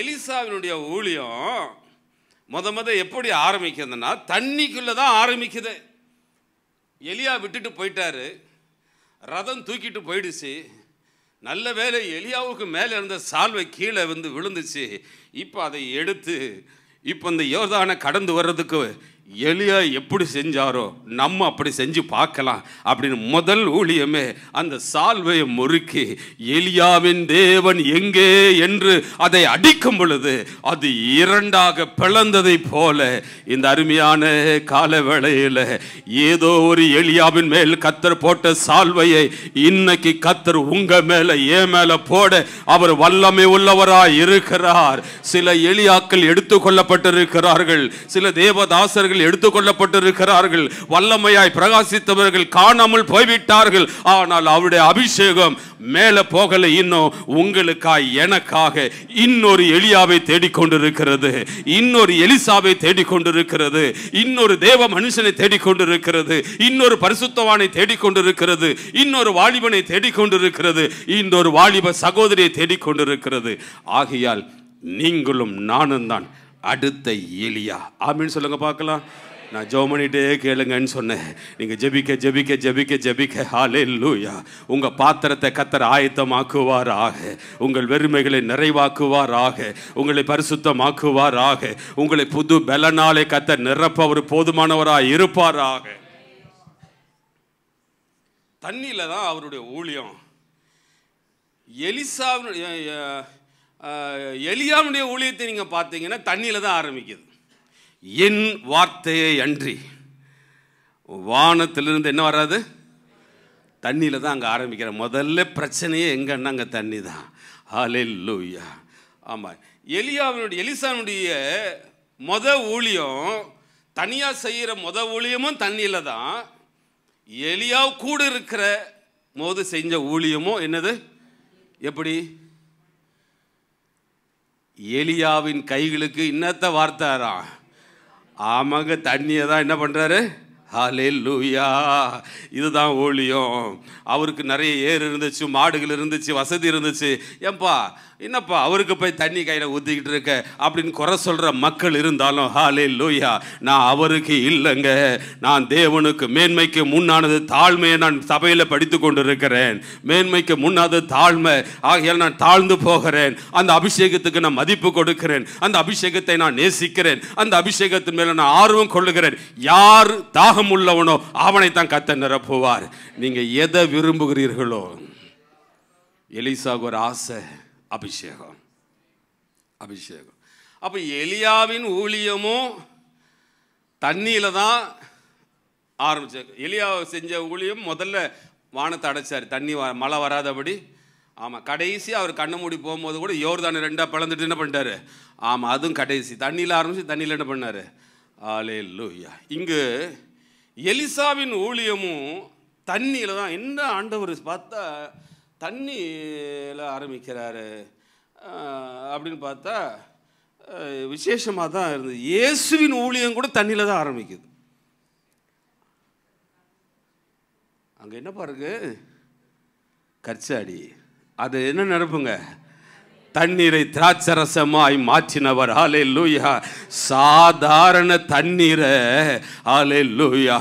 எலிசாவினுடைய ஊழியம் முத எப்படி ஆரம்பிக்குதுன்னா தண்ணிக்குள்ளே தான் ஆரம்பிக்குது. எலியா விட்டுட்டு போயிட்டாரு, ரதம் தூக்கிட்டு போயிடுச்சு. நல்ல வேலை எலியாவுக்கு மேலே இருந்த சால்வை கீழே வந்து விழுந்துச்சு. இப்போ அதை எடுத்து இப்போ இந்த யோர்தானை கடந்து வர்றதுக்கு எலியா எப்படி செஞ்சாரோ நம்ம அப்படி செஞ்சு பார்க்கலாம் அப்படின்னு முதல் ஊழியமே அந்த சால்வையை முறுக்கி எலியாவின் தேவன் எங்கே என்று அதை அடிக்கும் பொழுது அது 2ஆக பிளந்ததை போல இந்த அருமையான கால வேளையில் ஏதோ ஒரு எலியாவின் மேல் கத்தர் போட்ட சால்வையை இன்னைக்கு கத்தர் உங்க மேல ஏன் மேல போட அவர் வல்லமை உள்ளவராய் இருக்கிறார். சில எலியாக்கள் எடுத்துக்கொள்ளப்பட்டிருக்கிறார்கள், சில தேவதாசர்கள் எடுத்துக்கொள்ளப்பட்டிருக்கிறார்கள், வல்லமையாய் பிரகாசித்தவர்கள் காணாமல் போய்விட்டார்கள். ஆனால் அவருடைய அபிஷேகம் மேல போகல. இன்னும் உங்களுக்காய் எனக்காக இன்னொரு எலியாவை தேடிக்கொண்டிருக்கிறது, இன்னொரு எலிசாவை தேடிக்கொண்டிருக்கிறது, இன்னொரு தேவ மனுஷனை தேடிக்கொண்டிருக்கிறது, இன்னொரு பரிசுத்தவானை தேடிக்கொண்டிருக்கிறது, இன்னொரு வாலிபனை தேடிக்கொண்டிருக்கிறது, இன்னொரு வாலிப சகோதரியை தேடிக்கொண்டிருக்கிறது. ஆகையால் நீங்களும் நானும் தான் அடுத்த எலியா. ஆமீன் சொல்லுங்க பார்க்கலாம். நான் ஜெபம் பண்ணிட்டே கேளுங்கன்னு சொன்னேன். நீங்கள் ஜெபிக்க ஜெபிக்க ஜெபிக்க ஜெபிக்க ஹல்லேலூயா. உங்கள் பாத்திரத்தை கத்தர் ஆயத்தமாக்குவாராக, உங்கள் வெறுமைகளை நிறைவாக்குவாராக, உங்களை பரிசுத்தமாக்குவாராக, உங்களை புது பலனாலே கத்தர் நிரப்ப அவர் போதுமானவராக இருப்பாராக. தண்ணியில் தான் அவருடைய ஊழியம். எலியாவுடைய ஊழியத்தை நீங்கள் பார்த்தீங்கன்னா தண்ணியில் தான் ஆரம்பிக்குது. என் வார்த்தையை அன்றி வானத்திலிருந்து என்ன வராது, தண்ணியில் தான் அங்கே ஆரம்பிக்கிற முதல்ல பிரச்சனையே எங்கன்னா அங்கே தண்ணி தான். ஹல்லேலூயா. ஆமாம், எலிசாவுடைய ஊழியம் தனியாக செய்கிற ஊழியமும் தண்ணியில் தான். எலியா கூட இருக்கிற போது செஞ்ச ஊழியமும் என்னது, எப்படி எலியாவின் கைகளுக்கு இன்னத்த வார்த்தாரா, ஆமாங்க தண்ணியை தான் என்ன பண்ணுறாரு. ஹல்லேலூயா. இதுதான் ஊழியம். அவருக்கு நிறைய ஏர் இருந்துச்சு, மாடுகள் இருந்துச்சு, வசதி இருந்துச்சு. ஏன்பா என்னப்பா அவருக்கு போய் தண்ணி கையில் ஊற்றிக்கிட்டு இருக்க அப்படின்னு குறை சொல்கிற மக்கள் இருந்தாலும் ஹல்லேலூயா, நான் அவருக்கு இல்லைங்க, நான் தேவனுக்கு மேன்மைக்கு முன்னானது தாழ்மையை நான் சபையில் படித்து கொண்டு இருக்கிறேன். மேன்மைக்கு முன்னாது தாழ்மை, ஆகையால் நான் தாழ்ந்து போகிறேன். அந்த அபிஷேகத்துக்கு நான் மதிப்பு கொடுக்கிறேன், அந்த அபிஷேகத்தை நான் நேசிக்கிறேன், அந்த அபிஷேகத்தின் மேலே நான் ஆர்வம் கொள்ளுகிறேன். யார் தாகம் உள்ளவனோ அவனைத்தான் கர்த்தர் நிரப்புவார். நீங்கள் எதை விரும்புகிறீர்களோ. எலிசாவுக்கு ஒரு ஆசை, அபிஷேகம். அபிஷேகம். அப்போ எலியாவின் ஊழியமும் தண்ணியில் தான் ஆரம்பிச்சார். எலியா செஞ்ச ஊழியம் முதல்ல வானத்தை அடைச்சார், தண்ணி மழை வராதபடி. ஆமாம், கடைசி அவர் கண்ணை மூடி போகும்போது கூட யோர்தானை 2 பிளந்துட்டு என்ன பண்ணிட்டாரு? ஆமாம், அதுவும் கடைசி தண்ணியில் ஆரம்பித்து தண்ணியில் என்ன பண்ணார்? அல்லேலூயா. இங்கு எலிசாவின் ஊழியமும் தண்ணியில் தான். என்ன ஆண்டவர் பார்த்தா தண்ணியில் ஆரம்பிக்கிறாரு அப்படின்னு பார்த்தா விசேஷமாக தான் இருந்தது. இயேசுவின் ஊழியம் கூட தண்ணியில் தான் ஆரம்பிக்குது. அங்கே என்ன பாருங்க, கற்சாடி, அது என்ன நினைப்புங்க? தண்ணீரை திராட்சரசமாய் மாற்றினவர். ஹல்லேலூயா. சாதாரண தண்ணீரை ஹல்லேலூயா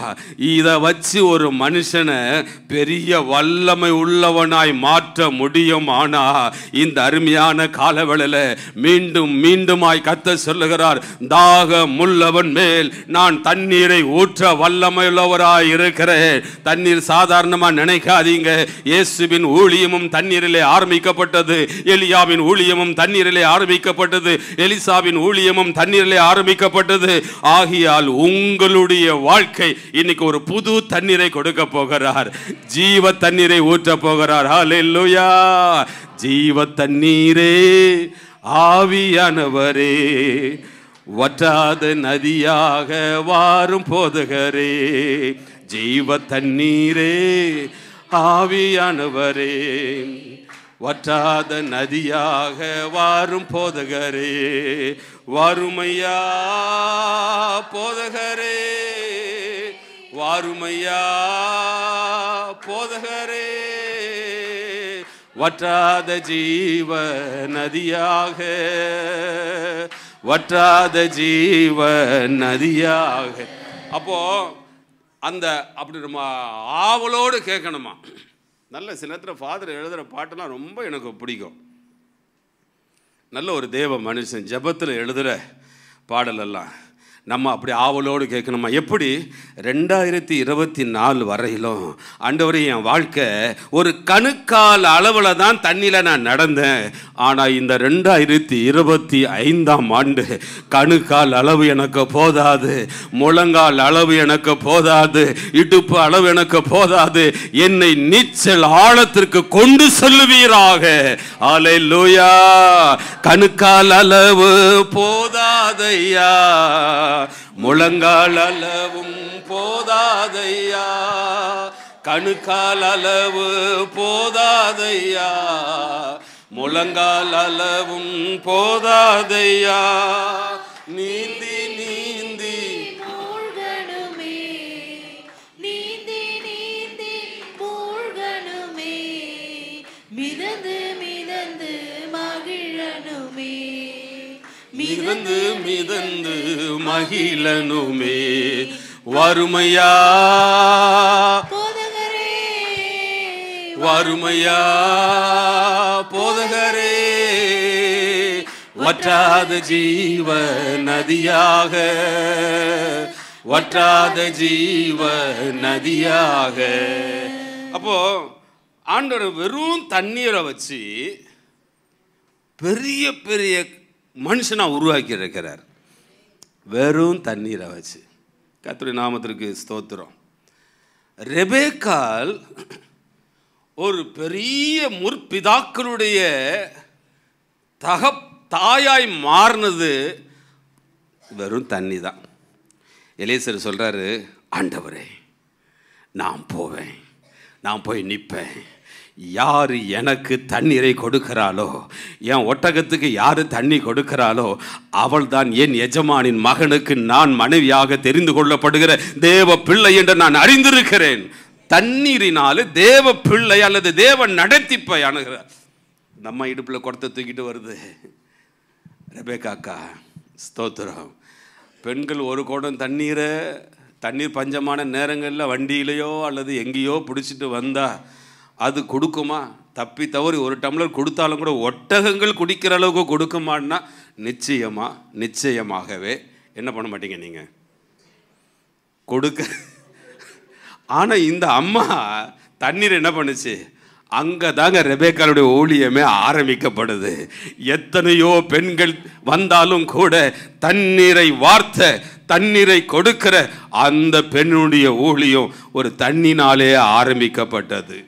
இதை வச்சு ஒரு மனுஷனை பெரிய வல்லமை உள்ளவனாய் மாற்ற முடியும். ஆனா இந்த அருமையான காலவேளையில மீண்டும் மீண்டுமாய் கர்த்தர் சொல்லுகிறார், தாகம் உள்ளவன் மேல் நான் தண்ணீரை ஊற்ற வல்லமை உள்ளவராய் இருக்கிறேன். தண்ணீர் சாதாரணமா நினைக்காதீங்க. இயேசுவின் ஊழியமும் தண்ணீரிலே ஆரம்பிக்கப்பட்டது. எலியாவின் ஊழியமும் தண்ணீரிலே ஆரம்பிக்கப்பட்டது. எலிசாவின் ஊழியமும் தண்ணீரிலே ஆரம்பிக்கப்பட்டது. ஆகியால் உங்களுடைய வாழ்க்கை இன்னைக்கு ஒரு புது தண்ணீரை கொடுக்க போகிறார். ஜீவ தண்ணீரை ஊற்ற போகிறார். ஹல்லேலூயா. ஜீவ தண்ணீரே, ஆவியானவரே, வற்றாத நதியாக வாரும் போதகரே. ஜீவ தண்ணீரே, ஆவியானவரே, வற்றாத நதியாக வாரும் போதகரே. வாருமையா போதகரே, வாருமையா போதகரே, வற்றாத ஜீவ நதியாக, வற்றாத ஜீவ நதியாக. அப்போ அந்த அப்படி நம்ம ஆவலோடு கேட்கணுமா? நல்ல சில நேரத்தில் ஃபாதர் எழுதுகிற பாட்டெல்லாம் ரொம்ப எனக்கு பிடிக்கும். நல்ல ஒரு தேவ மனுஷன் ஜெபத்தில் எழுதுகிற பாடலெல்லாம் நம்ம அப்படி ஆவலோடு கேட்கணுமா? எப்படி 2024 வரையிலும் ஆண்டவரே, என் வாழ்க்கை ஒரு கணுக்கால் அளவில் தான் தண்ணியில் நான் நடந்தேன். ஆனால் இந்த 2025ஆம் ஆண்டு கணுக்கால் அளவு எனக்கு போதாது, முழங்கால் அளவு எனக்கு போதாது, இடுப்பு அளவு எனக்கு போதாது. என்னை நீச்சல் ஆழத்திற்கு கொண்டு செல்லுவீராக. அல்லேலூயா. கணுக்கால் அளவு போதாதையா, முழங்கால் அளவும் போதாதையா, கணுக்கால் அளவு போதாதையா, முழங்கால் அளவும் போதாதையா. நீந்தி நீந்தி மூழ்கணுமே, நீந்தி நீந்தி மூழ்கணுமே, மிதந்து மிதந்து மகிழணுமே, மிதந்து மிதந்து மகிழனுமே. வறுமையா போதகரே, வறுமையா போதகரே, வற்றாத ஜீவ நதியாக, வற்றாத ஜீவ நதியாக. அப்போ ஆண்டவர் வெறும் தண்ணீரை வச்சு பெரிய பெரிய மனுஷனா உருவாக்கி இருக்கிறார். வெறும் தண்ணீரை வச்சு. கர்த்தருடைய நாமத்திற்கு ஸ்தோத்திரம். ரெபேக்காள் ஒரு பெரிய முற்பிதாக்களுடைய தாயாய் மாறினது வெறும் தண்ணி தான். எலியேசர் சொல்றாரு, ஆண்டவரே, நான் போவேன், நான் போய் நிற்பேன். யார் எனக்கு தண்ணீரை கொடுக்கிறாளோ, என் ஒட்டகத்துக்கு யார் தண்ணி கொடுக்கிறாளோ, அவள் தான் என் எஜமானின் மகனுக்கு நான் மனைவியாக தெரிந்து கொள்ளப்படுகிற தேவ பிள்ளை என்று நான் அறிந்திருக்கிறேன். தண்ணீரினால தேவ பிள்ளை அல்லது தேவ நடத்திப்பை அணுகிறார். நம்ம இடுப்பில் குடத்தை தூக்கிட்டு வருது ரெபேக்காக்கா. ஸ்தோத்திரம். பெண்கள் ஒரு குடம் தண்ணீர் பஞ்சமான நேரங்களில் வண்டியிலையோ அல்லது எங்கேயோ பிடிச்சிட்டு வந்தா அது கொடுக்குமா? தப்பி தவறி ஒரு டம்ளர் கொடுத்தாலும் கூட ஒட்டகங்கள் குடிக்கிற அளவுக்கு கொடுக்குமான்னா நிச்சயமாகவே என்ன பண்ண மாட்டீங்க நீங்கள், கொடுக்க. ஆனால் இந்த அம்மா தண்ணீர் என்ன பண்ணுச்சு? அங்கே தாங்க ரெபேக்காளுடைய ஊழியமே ஆரம்பிக்கப்படுது. எத்தனையோ பெண்கள் வந்தாலும் கூட தண்ணீரை வார்த்த தண்ணீரை கொடுக்கிற அந்த பெண்ணுடைய ஊழியம் ஒரு தண்ணினாலே ஆரம்பிக்கப்பட்டது.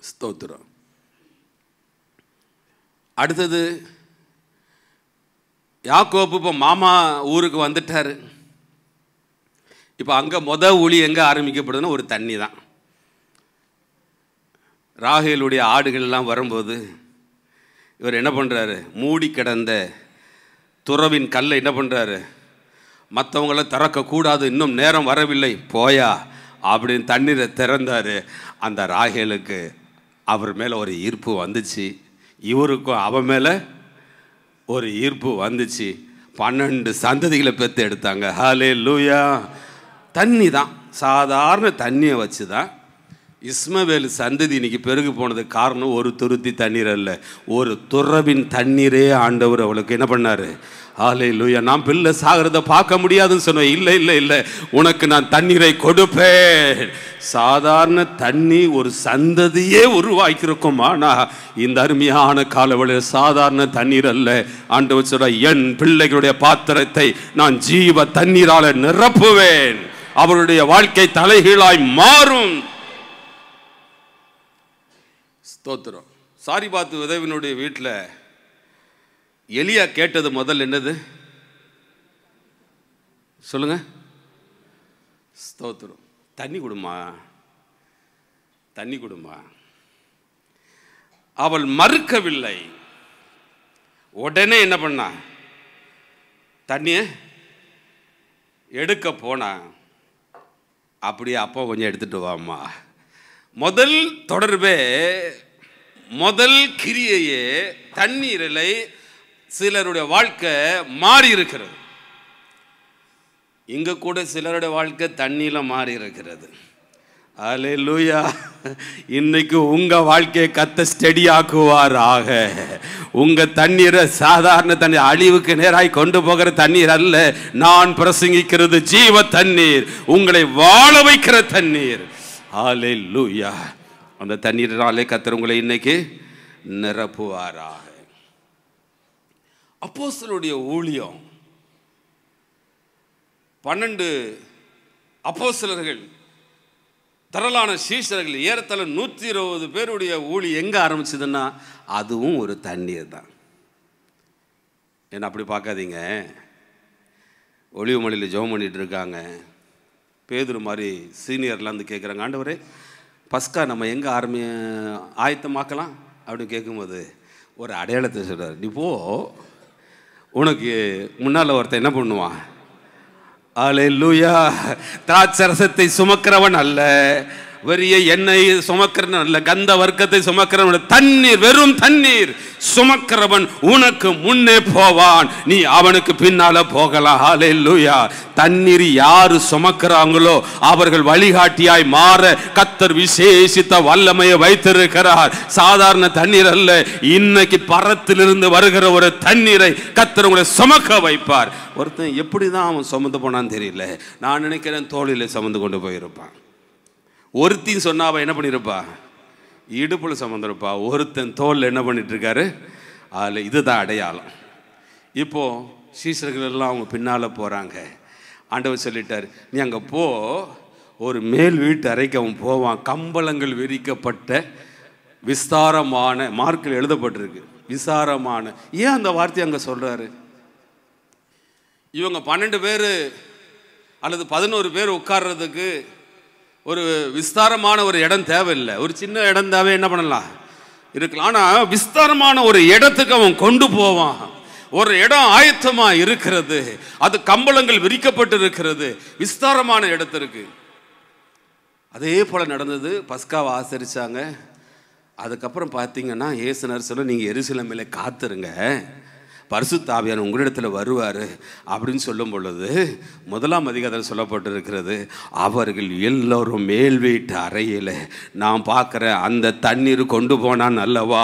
ஸ்தோத்திரம். அடுத்தது யாக்கோபு இப்போ மாமா ஊருக்கு வந்துட்டாரு. இப்போ அங்கே ஊழி எங்கே ஆரம்பிக்கப்படுதுன்னா ஒரு தண்ணி தான். ராகேலுடைய ஆடுகள்லாம் வரும்போது இவர் என்ன பண்ணுறாரு, மூடி கிடந்த துறவின் கல்லை என்ன பண்ணுறாரு, மற்றவங்கள திறக்கக்கூடாது, இன்னும் நேரம் வரவில்லை போயா அப்படின்னு தண்ணீரை திறந்தார். அந்த ராகேலுக்கு அவர் மேலே ஒரு ஈர்ப்பு வந்துச்சு, இவருக்கும் அவன் மேலே ஒரு ஈர்ப்பு வந்துச்சு. 12 சந்ததிகளை பெற்று எடுத்தாங்க. ஹல்லேலூயா. தண்ணி தான், சாதாரண தண்ணியை வச்சு தான் இஸ்மவேல் சந்ததி இன்னைக்கு பெருகு போனதுக்கு காரணம் ஒரு துருத்தி தண்ணீர் அல்ல, ஒரு துறவின் தண்ணீரே ஆண்டவர் அவளுக்கு என்ன பண்ணார். ஹல்லேலூயா. நான் பிள்ளை சாகிறத பார்க்க முடியாதுன்னு சொன்னேன். இல்லை இல்லை இல்லை, உனக்கு நான் தண்ணீரை கொடுப்பேன். சாதாரண தண்ணி ஒரு சந்ததியே உருவாக்கியிருக்கும். ஆனால் இந்த அருமையான காலவெளியில் சாதாரண தண்ணீர் அல்ல. ஆண்டவர் சொல்ற, என் பிள்ளைகளுடைய பாத்திரத்தை நான் ஜீவ தண்ணீரால நிரப்புவேன், அவருடைய வாழ்க்கை தலைகீழாய் மாறும். ஸ்தோத்திரம். சாரிபாத்து விதவினுடைய வீட்டில் எலியா கேட்டது முதல் என்னது சொல்லுங்க? ஸ்தோத்திரம். தண்ணி கொடுமா, தண்ணி கொடுமா. அவள் மறுக்கவில்லை. உடனே என்ன பண்ணா, தண்ணிய எடுக்க போனா. அப்படியே அப்பா கொஞ்சம் எடுத்துட்டு வாமா. முதல் தொடர்பே, முதல் கிரியையே தண்ணீரில் சிலருடைய வாழ்க்கை மாறி இருக்கிறது. இங்க கூட சிலருடைய வாழ்க்கை தண்ணியில மாறி இருக்கிறது. அல்லேலூயா. இன்னைக்கு உங்க வாழ்க்கையை கத்த ஸ்டெடி ஆக்குவாராக. உங்க தண்ணீரை சாதாரண தண்ணீர், அழிவுக்கு நேராய் கொண்டு போகிற தண்ணீர் அல்ல. நான் பிரசங்கிக்கிறது ஜீவ தண்ணீர், உங்களை வாழ வைக்கிற தண்ணீர். அல்லேலூயா. அந்த தண்ணீராலே கர்த்தர் உங்களை இன்னைக்கு நிரப்புவாராக. அப்போஸ்தலருடைய ஊழியம், 12 அப்போஸ்தலர்கள், திரளான சீஷர்கள், ஏறத்தாழ 120 பேருடைய ஊழி எங்கே ஆரம்பிச்சதுன்னா அதுவும் ஒரு தண்ணீர் தான். என்ன அப்படி பார்க்காதீங்க. ஒளிவு மலையில் ஜெபம் பண்ணிட்டு இருக்காங்க. பேதுரு மாதிரி சீனியர்லாம் வந்து கேட்குறாங்க, ஆண்டவரே பஸ்கா நம்ம எங்கே ஆயத்தமாக்கலாம் அப்படின்னு கேட்கும்போது ஒரு அடையாளத்தை சொல்கிறார். நீ போ, உனக்கு முன்னால் ஒருத்தன் என்ன பண்ணுவான். அல்லேலூயா. திராட்சரசத்தை சுமக்கிறவன் அல்ல, வெறிய எண்ணெய் சுமக்கிறவன் அல்ல, கந்த வர்க்கத்தை சுமக்கிறவன், தண்ணீர், வெறும் தண்ணீர் சுமக்கிறவன் உனக்கு முன்னே போவான், நீ அவனுக்கு பின்னால போகலாம். அல்லேலூயா. தண்ணீர் யாரு சுமக்கிறாங்களோ அவர்கள் வழிகாட்டியாய் மாற கர்த்தர் விசேஷித்த வல்லமையை வைத்திருக்கிறார். சாதாரண தண்ணீர் அல்ல, இன்னைக்கு பரத்திலிருந்து வருகிற ஒரு தண்ணீரை கர்த்தர் உங்களை சுமக்க வைப்பார். ஒருத்தன் எப்படிதான் அவன் சுமந்து போனான்னு தெரியல. நான் நினைக்கிறேன் தோளில் சுமந்து கொண்டு போயிருப்பான். ஒருத்தின்னு சொன்னா அவன் என்ன பண்ணியிருப்பா, இடுப்பில் சுமந்திருப்பா. ஒருத்தன் தோல் என்ன பண்ணிட்டு இருக்காரு. அதில் இதுதான் அடையாளம். இப்போ சீசர்கள் எல்லாம் அவங்க பின்னால் போகிறாங்க. ஆண்டவர் சொல்லிட்டார், நீ அங்கே போ, ஒரு மேல் வீட்டு அறைக்கு அவன் போவான். கம்பளங்கள் விரிக்கப்பட்ட விஸ்தாரமான, மார்க்கில் எழுதப்பட்டிருக்கு விசாரமான. ஏன் அந்த வார்த்தையை அங்கே சொல்கிறாரு? இவங்க 12 பேர் அல்லது 11 பேர் உட்கார்றதுக்கு ஒரு விஸ்தாரமான ஒரு இடம் தேவையில்லை. ஒரு சின்ன இடம் தேவை, என்ன பண்ணலாம், இருக்கலாம். ஆனால் விஸ்தாரமான ஒரு இடத்துக்கு அவன் கொண்டு போவான். ஒரு இடம் ஆயத்தமா இருக்கிறது, அது கம்பளங்கள் விரிக்கப்பட்டு இருக்கிறது, விஸ்தாரமான இடத்திற்கு. அதே போல நடந்தது. பஸ்காவை ஆசரிச்சாங்க. அதுக்கப்புறம் பார்த்தீங்கன்னா இயேசுனார் சொல்ல, நீங்கள் எருசலேமிலே காத்துருங்க, பரிசுத்த ஆவியானவர் உங்களிடத்தில் வருவார் அப்படின்னு சொல்லும் பொழுது 1ஆம் அதிகாரத்தில் சொல்லப்பட்டிருக்கிறது, அவர்கள் எல்லோரும் மேல் வீட்டு அறையில் நான் பார்க்குற அந்த தண்ணீர் கொண்டு போனான் அல்லவா,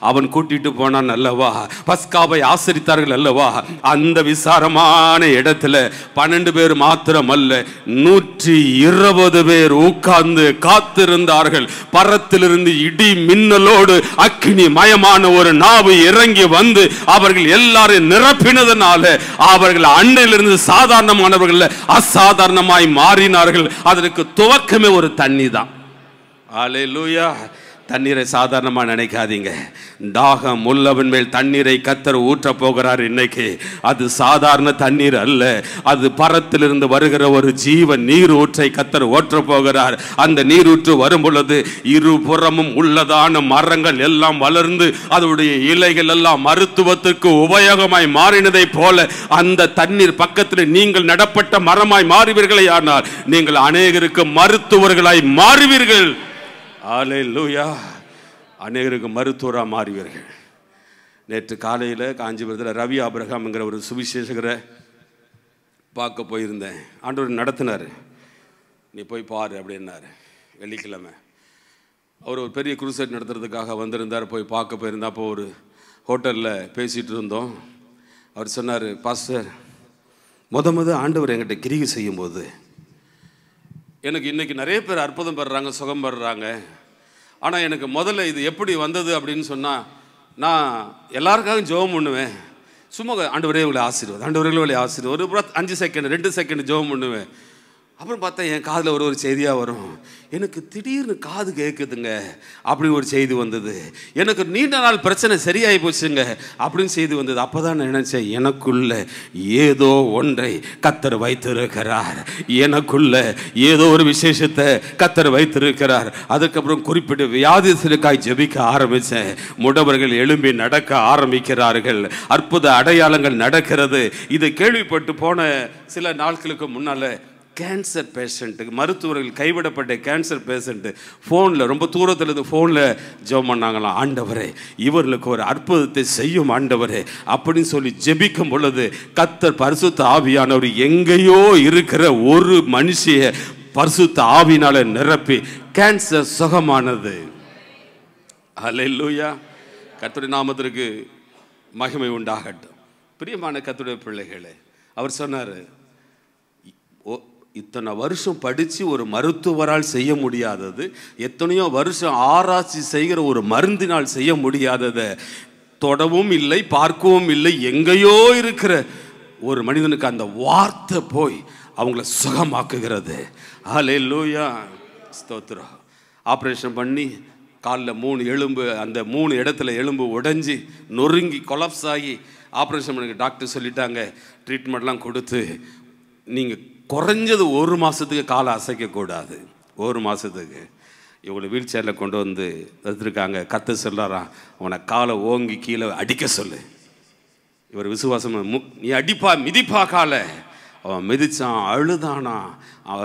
அவன் கூட்டிட்டு போனான் அல்லவா, பஸ்காவை ஆசரித்தார்கள் அல்லவா, அந்த விசாரமான இடத்துல 12 பேர் மாத்திரம் அல்ல 120 பேர் உட்கார்ந்து காத்திருந்தார்கள். பரத்திலிருந்து இடி மின்னலோடு அக்கினி மயமான ஒரு நாவு இறங்கி வந்து அவர்கள் எல்லாரும் நிரப்பினதனால அவர்கள் அண்டையிலிருந்து சாதாரணமானவர்கள் அசாதாரணமாய் மாறினார்கள். அதற்கு துவக்கமே ஒரு தண்ணி தான். அல்லேலூயா. தண்ணீரை சாதாரணமாக நினைக்காதீங்க. தாகம் உள்ளவன் மேல் தண்ணீரை கர்த்தர் ஊற்ற போகிறார். இன்னைக்கு அது சாதாரண தண்ணீர் அல்ல, அது பரத்திலிருந்து வருகிற ஒரு ஜீவ நீர் ஊற்றை கர்த்தர் ஊற்ற போகிறார். அந்த நீரூற்று வரும் பொழுது இருபுறமும் உள்ளதான மரங்கள் எல்லாம் வளர்ந்து அதனுடைய இலைகள் எல்லாம் மருத்துவத்திற்கு உபயோகமாய் மாறினதை போல அந்த தண்ணீர் பக்கத்தில் நீங்கள் நடப்பட்ட மரமாய் மாறுவீர்களே, ஆனால் நீங்கள் அநேகருக்கு மருத்துவர்களாய் மாறுவீர்கள். அல்லேலூயா. அநேகருக்கு மருத்துவராக மாறுவீர்கள். நேற்று காலையில் காஞ்சிபுரத்தில் ரவி ஆபிரகாம்ங்கிற ஒரு சுவிசேஷகரை பார்க்க போயிருந்தேன். ஆண்டவர் நடத்தினார். நீ போய் பாரு அப்படின்னாரு. வெள்ளிக்கிழமை அவர் ஒரு பெரிய குரூசைட் நடத்துறதுக்காக வந்திருந்தார். போய் பார்க்க போயிருந்தா அப்போ ஒரு ஹோட்டலில் பேசிகிட்டு இருந்தோம். அவர் சொன்னார், பாஸ்டர், முத ஆண்டவர் என்கிட்ட கிரிகை செய்யும்போது எனக்கு இன்றைக்கி நிறைய பேர் அற்புதம் பெறுறாங்க, சுகம் பெறுறாங்க. ஆனால் எனக்கு முதல்ல இது எப்படி வந்தது அப்படின்னு சொன்னால், நான் எல்லாருக்காகவும் ஜெபம் பண்ணுவேன். சும்மா ஆண்டவரே இவங்களை ஆசீர்வாதம், ஆண்டவரே இவங்களை ஆசீர்வாதம், ஒரு 5 செகண்ட் 2 செகண்ட் ஜெபம் பண்ணுவேன். அப்புறம் பார்த்தா என் காதில் ஒரு செய்தியாக வரும். எனக்கு திடீர்னு காது கேட்குதுங்க அப்படின்னு ஒரு செய்தி வந்தது. எனக்கு நீண்ட நாள் பிரச்சனை சரியாகி போச்சுங்க அப்படின்னு செய்தி வந்தது. அப்போ தான் நான் நினச்சேன், எனக்குள்ள ஏதோ ஒன்றை கர்த்தர் வைத்திருக்கிறார், எனக்குள்ள ஏதோ ஒரு விசேஷத்தை கர்த்தர் வைத்திருக்கிறார். அதுக்கப்புறம் குறிப்பிட்ட வியாதிகளுக்காய் ஜெபிக்க ஆரம்பித்தேன். முடவர்கள் எழும்பி நடக்க ஆரம்பிக்கிறார்கள், அற்புத அடையாளங்கள் நடக்கிறது. இதை கேள்விப்பட்டு போன சில நாட்களுக்கு முன்னால் கேன்சர் பேஷண்ட்டுக்கு, மருத்துவர்கள் கைவிடப்பட்ட கேன்சர் பேஷண்ட்டு ஃபோனில், ரொம்ப தூரத்தில் இருந்து ஃபோனில் ஜெபம் பண்ணாங்களாம். ஆண்டவரே இவர்களுக்கு ஒரு அற்புதத்தை செய்யும் ஆண்டவரே அப்படின்னு சொல்லி ஜெபிக்கும் பொழுது கர்த்தர் பரிசுத்த ஆவியானவர் எங்கேயோ இருக்கிற ஒரு மனுஷிய பரிசுத்த ஆவியினால நிரப்பி கேன்சர் சுகமானது. அல்லேலூயா. கர்த்தருடைய நாமத்திற்கு மகிமை உண்டாகட்டும். பிரியமான கர்த்தருடைய பிள்ளைகளே, அவர் சொன்னார், இத்தனை வருஷம் படித்து ஒரு மருத்துவரால் செய்ய முடியாதது, எத்தனையோ வருஷம் ஆராய்ச்சி செய்கிற ஒரு மருந்தினால் செய்ய முடியாததை தொடவும் இல்லை, பார்க்கவும் இல்லை, எங்கேயோ இருக்கிற ஒரு மனிதனுக்கு அந்த வார்த்தை போய் அவங்கள சுகமாக்குகிறது. அல்லேலூயா. ஸ்தோத்திரம். ஆப்ரேஷன் பண்ணி காலில் 3 எலும்பு, அந்த 3 இடத்துல எலும்பு உடைஞ்சி நொறுங்கி கொலாப்ஸ் ஆகி ஆப்ரேஷன் பண்ணி டாக்டர் சொல்லிட்டாங்க, ட்ரீட்மெண்ட்லாம் கொடுத்து நீங்கள் குறைஞ்சது 1 மாதத்துக்கு காலை அசைக்கக்கூடாது. 1 மாதத்துக்கு இவங்களை வீல் சேரில் கொண்டு வந்து எடுத்துருக்காங்க. கர்த்தர் சொல்கிறாராம், அவனை காலை ஓங்கி கீழே அடிக்க சொல்லு. இவர் விசுவாசம், நீ அடிப்பா மிதிப்பா காலை. அவன் மிதித்தான், அழுதானா.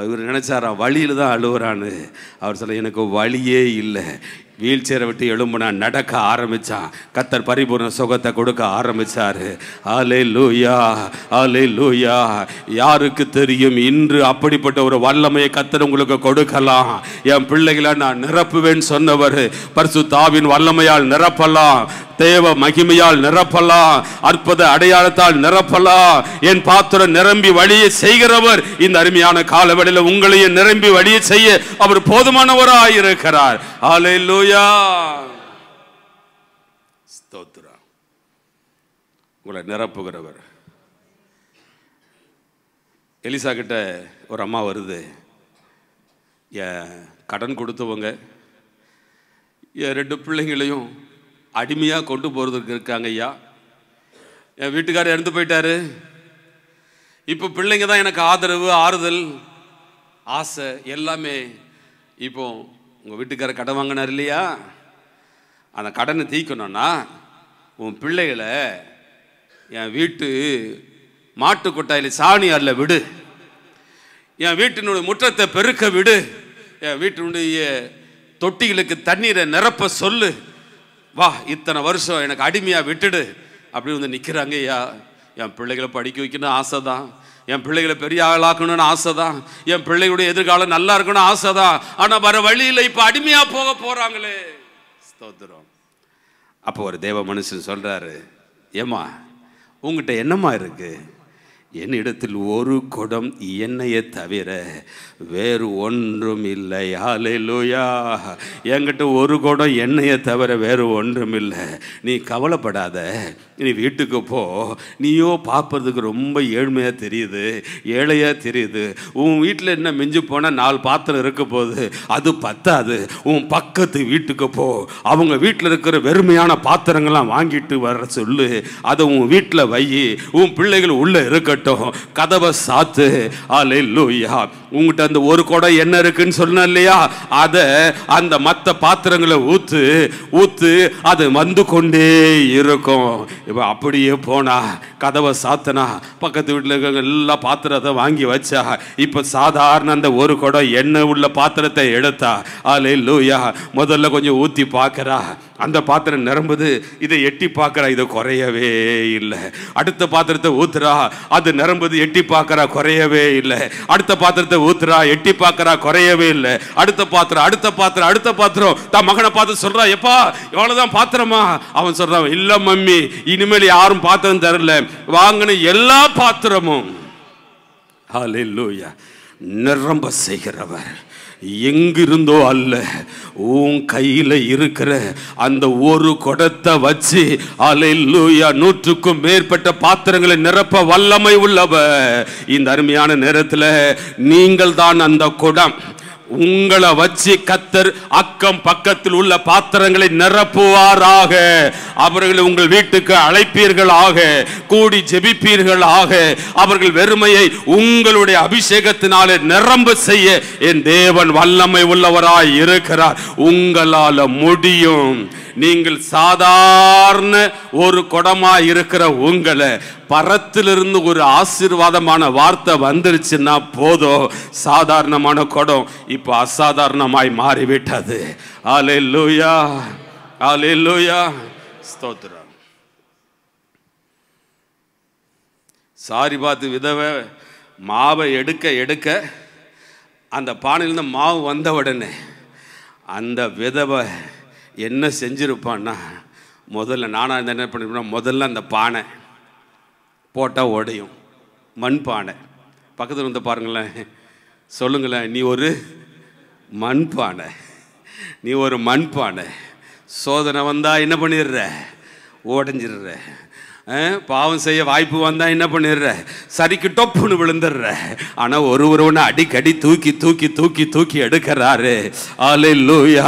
இவர் நினச்சாரா வழியில் தான் அழுகுறான்னு. அவர் சொல்ல, எனக்கு வழியே இல்லை. வீல் சேரை விட்டு எழும்புனா நடக்க ஆரம்பித்தான். கர்த்தர் பரிபூர்ண சுகத்தை கொடுக்க ஆரம்பித்தார். அல்லேலூயா, அல்லேலூயா. யாருக்கு தெரியும், இன்று அப்படிப்பட்ட ஒரு வல்லமையை கர்த்தர் உங்களுக்கு கொடுக்கலாம். என் பிள்ளைகளை நான் நிரப்புவேன் சொன்னவர் பரிசுத்த ஆவியின் வல்லமையால் நிரப்பலாம், தேவ மகிமையால் நிரப்பலாம், அற்புத அடையாளத்தால் நிரப்பலாம். என் பாத்திரம் நிரம்பி வழியை செய்கிறவர் இந்த அருமையான காலவெளியில் உங்களையும் நிரம்பி வழியை செய்ய அவர் போதுமானவராய் இருக்கிறார். அல்லேலூயா. ஸ்தோத்திரம். உங்களை நிரப்புகிறவர். எலிசா கிட்ட ஒரு அம்மா வருது, கடன் கொடுத்தவங்க என் 2 பிள்ளைங்களையும் அடிமையாக கொண்டு போகிறதுக்கு இருக்காங்க ஐயா. என் வீட்டுக்காரர் இறந்து போயிட்டாரு. இப்போ பிள்ளைங்க தான் எனக்கு ஆதரவு, ஆறுதல், ஆசை எல்லாமே. இப்போ உங்கள் வீட்டுக்காரர் கடன் வாங்கினார் இல்லையா, அந்த கடனை தீர்க்கணும்னா உன் பிள்ளைகளை என் வீட்டு மாட்டு கொட்டாயில் சாணியாரில் விடு, என் வீட்டினுடைய முற்றத்தை பெருக்க விடு, என் வீட்டினுடைய தொட்டிகளுக்கு தண்ணீரை நிரப்ப சொல்லு, வா இத்தனை வருஷம் எனக்கு அடிமையாக விட்டுடு அப்படி வந்து நிற்கிறாங்க. ஐயா, என் பிள்ளைகளை படிக்க வைக்கணும்னு ஆசை தான், என் பிள்ளைகளை பெரிய ஆளாக்கணும்னு ஆசை தான், என் பிள்ளைகளுடைய எதிர்காலம் நல்லா இருக்கணும்னு ஆசை தான். ஆனால் வர வழியில் இப்போ அடிமையாக போக போகிறாங்களே. ஸ்தோத்திரம். அப்போ ஒரு தேவ மனுஷன் சொல்கிறாரு, ஏம்மா உங்ககிட்ட என்னம்மா இருக்குது? என்னிடத்தில் ஒரு குடம் எண்ணெயை தவிர வேறு ஒன்றும் இல்லை. ஹல்லேலூயா. என்கிட்ட ஒரு குடம் எண்ணெயை தவிர வேறு ஒன்றும் இல்லை. நீ கவலைப்படாத, நீ வீட்டுக்கு போ. நீயோ பார்ப்பறதுக்கு ரொம்ப ஏழ்மையாக தெரியுது, ஏழையாக தெரியுது. உன் வீட்டில் என்ன மிஞ்சி போனால் 4 பாத்திரம் இருக்க போகுது, அது பத்தாது. உன் பக்கத்து வீட்டுக்கு போ, அவங்க வீட்டில் இருக்கிற வெறுமையான பாத்திரங்கள்லாம் வாங்கிட்டு வர சொல்லு. அதை உன் வீட்டில் வை, உன் பிள்ளைகள் உள்ளே இருக்கட்டும், கதவை சாத்து. ஹல்லேலூயா. உங்ககிட்ட அந்த ஒரு குடம் என்ன இருக்குன்னு சொன்ன இல்லையா, அதை அந்த மற்ற பாத்திரங்களை ஊத்து, அது வந்து கொண்டே இருக்கும். இப்போ அப்படியே போனா, கதவை சாத்தனா, பக்கத்து வீட்டில் இருக்க எல்லா பாத்திரத்தை வாங்கி வச்சா, இப்போ சாதாரண அந்த ஒரு குடம் எண்ணெய் உள்ள பாத்திரத்தை எடுத்தா, ஹல்லேலூயா, முதல்ல கொஞ்சம் ஊற்றி பார்க்குறா, அந்த பாத்திரம் நிரம்புது. இதை எட்டி பார்க்குறா, இது குறையவே இல்லை. அடுத்த பாத்திரத்தை ஊத்துறா, அது நிரம்புது, எட்டி பார்க்குறா, குறையவே இல்லை. அடுத்த பாத்திரத்தை ஊத்துறா, எட்டி பார்க்குறா, குறையவே இல்லை. அடுத்த பாத்திரம் தான் மகனை பார்த்து சொல்றா, எப்பா எவ்வளவுதான் பாத்திரமா? அவன் சொல்றான், இல்ல மம்மி, இனிமேல் யாரும் பாத்திரம் தரல, வாங்கின எல்லா பாத்திரமும் ஹல்லேலூயா நிரம்ப செய்கிறவர் எங்கிருந்தோ அல்ல, உன் கையில் இருக்கிற அந்த ஒரு குடத்தை வச்சு ஹல்லேலூயா 100க்கும் மேற்பட்ட பாத்திரங்களை நிரப்ப வல்லமை உள்ளவர். இந்த அருமையான நேரத்தில் நீங்கள் தான் அந்த குடம். உங்களை வச்சு கர்த்தர் அக்கம் பக்கத்தில் உள்ள பாத்திரங்களை நிரப்புவாராக. அவர்களை உங்கள் வீட்டுக்கு அழைப்பீர்களாக, கூடி ஜெபிப்பீர்களாக. அவர்கள் வெறுமையை உங்களுடைய அபிஷேகத்தினாலே நிரம்ப செய்ய என் தேவன் வல்லமை உள்ளவராய் இருக்கிறார். உங்களால முடியும். நீங்கள் சாதாரண ஒரு குடமா இருக்கிற உங்களை பரத்திலிருந்து ஒரு ஆசீர்வாதமான வார்த்தை வந்துருச்சுன்னா போதும், சாதாரணமான குடம் இப்போ அசாதாரணமாய் மாறிவிட்டது. ஹல்லேலூயா, ஹல்லேலூயா, ஸ்தோத்திரம். சாரிபாத் விதவை மாவை எடுக்க அந்த பானையிலிருந்து மாவு வந்த உடனே அந்த விதவை என்ன செஞ்சிருப்பான்னா, முதல்ல நானாக இருந்த என்ன பண்ணிருப்பேன்னா, முதல்ல அந்த பானை போட்டால் உடையும், மண் பானை. பக்கத்தில் வந்து பாருங்களேன், சொல்லுங்களேன், நீ ஒரு மண் பானை. சோதனை வந்தால் என்ன பண்ணிடுற? உடஞ்சிடுற. பாவம் செய்ய வாய்ப்பு வந்தா என்ன பண்ணிடுற? சரிக்கு டொப்புன்னு விழுந்துடுற. ஆனா ஒருவனை அடிக்கடி தூக்கி எடுக்கிறாரு. ஹல்லேலூயா.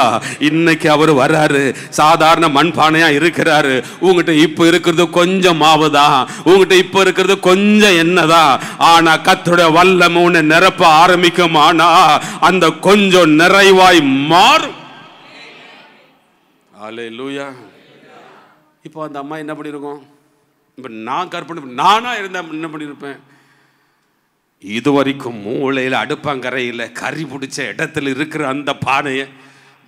இன்னைக்கு அவர் வர்றாரு, சாதாரண மண்பானையா இருக்கிறாரு. உங்ககிட்ட இப்ப இருக்கிறது கொஞ்சம் மாவுதான், உங்ககிட்ட இப்ப இருக்கிறது கொஞ்சம் எண்ணெய்தான். ஆனா கர்த்தருடைய வல்லமை உன்னை நிரப்ப ஆரம்பிக்கும். ஆனா அந்த கொஞ்சம் நிறைவாய் மாறும். ஹல்லேலூயா. இப்போ அந்த அம்மா என்ன பண்ணிருக்கோம்? இப்போ நான் கற்பனை நானா இருந்தால் என்ன பண்ணியிருப்பேன்? இது வரைக்கும் மூளையில் அடுப்பாங்கரையில் கறி பிடிச்ச இடத்துல இருக்கிற அந்த பானையை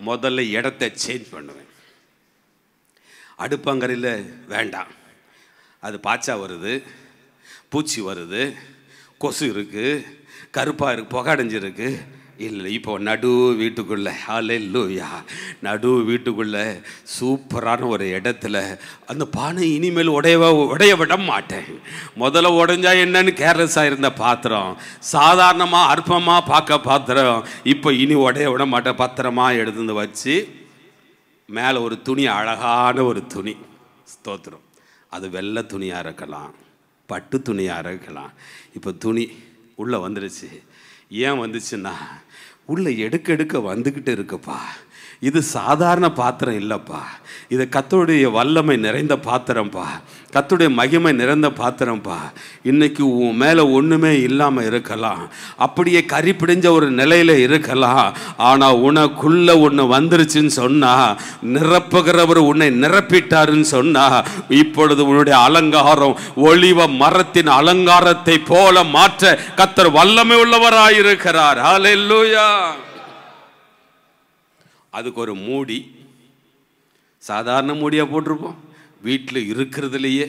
முதல்ல இடத்த சேஞ்ச் பண்ணுவேன். அடுப்பாங்கரையில் வேண்டாம், அது பாச்சா வருது, பூச்சி வருது, கொசு இருக்குது, கருப்பாக இருக்குது, புகை அடைஞ்சிருக்கு. இல்லை, இப்போ நடு வீட்டுக்குள்ளே, ஹல்லேலூயா, நடு வீட்டுக்குள்ளே சூப்பரான ஒரு இடத்துல அந்த பானை இனிமேல் உடைய விட மாட்டேன். முதல்ல உடைஞ்சா என்னன்னு கேர்லெஸ்ஸாக இருந்த பாத்திரம், சாதாரணமாக அற்பமாக பார்க்க பாத்திரம், இப்போ இனி உடைய விட மாட்டேன். பத்திரமாக எடுத்து வச்சு மேலே ஒரு துணி, அழகான ஒரு துணி, ஸ்தோத்திரம். அது வெள்ளை துணியாக இருக்கலாம், பட்டு துணியாக இருக்கலாம். இப்போ துணி உள்ளே வந்துடுச்சு. ஏன் வந்துச்சுன்னா, உள்ளே எடுக்க வந்துக்கிட்டு இருக்குப்பா. இது சாதாரண பாத்திரம் இல்லைப்பா, இது கர்த்தருடைய வல்லமை நிறைந்த பாத்திரம்ப்பா, கர்த்தருடைய மகிமை நிறைந்த பாத்திரம்ப்பா. இன்னைக்கு உன் மேலே ஒன்றுமே இல்லாமல் இருக்கலாம், அப்படியே கறி பிடிஞ்ச ஒரு நிலையில் இருக்கலாம். ஆனால் உனக்குள்ள ஒன்று வந்துருச்சுன்னு சொன்னால், நிரப்புகிறவர் உன்னை நிரப்பிட்டாருன்னு சொன்னால், இப்பொழுது உன்னுடைய அலங்காரம் ஒலிவ மரத்தின் அலங்காரத்தை போல மாற்ற கர்த்தர் வல்லமை உள்ளவராயிருக்கிறார். ஹல்லேலூயா. அதுக்கு ஒரு மூடி, சாதாரண மூடியாக போட்டிருப்போம், வீட்டில் இருக்கிறதுலையே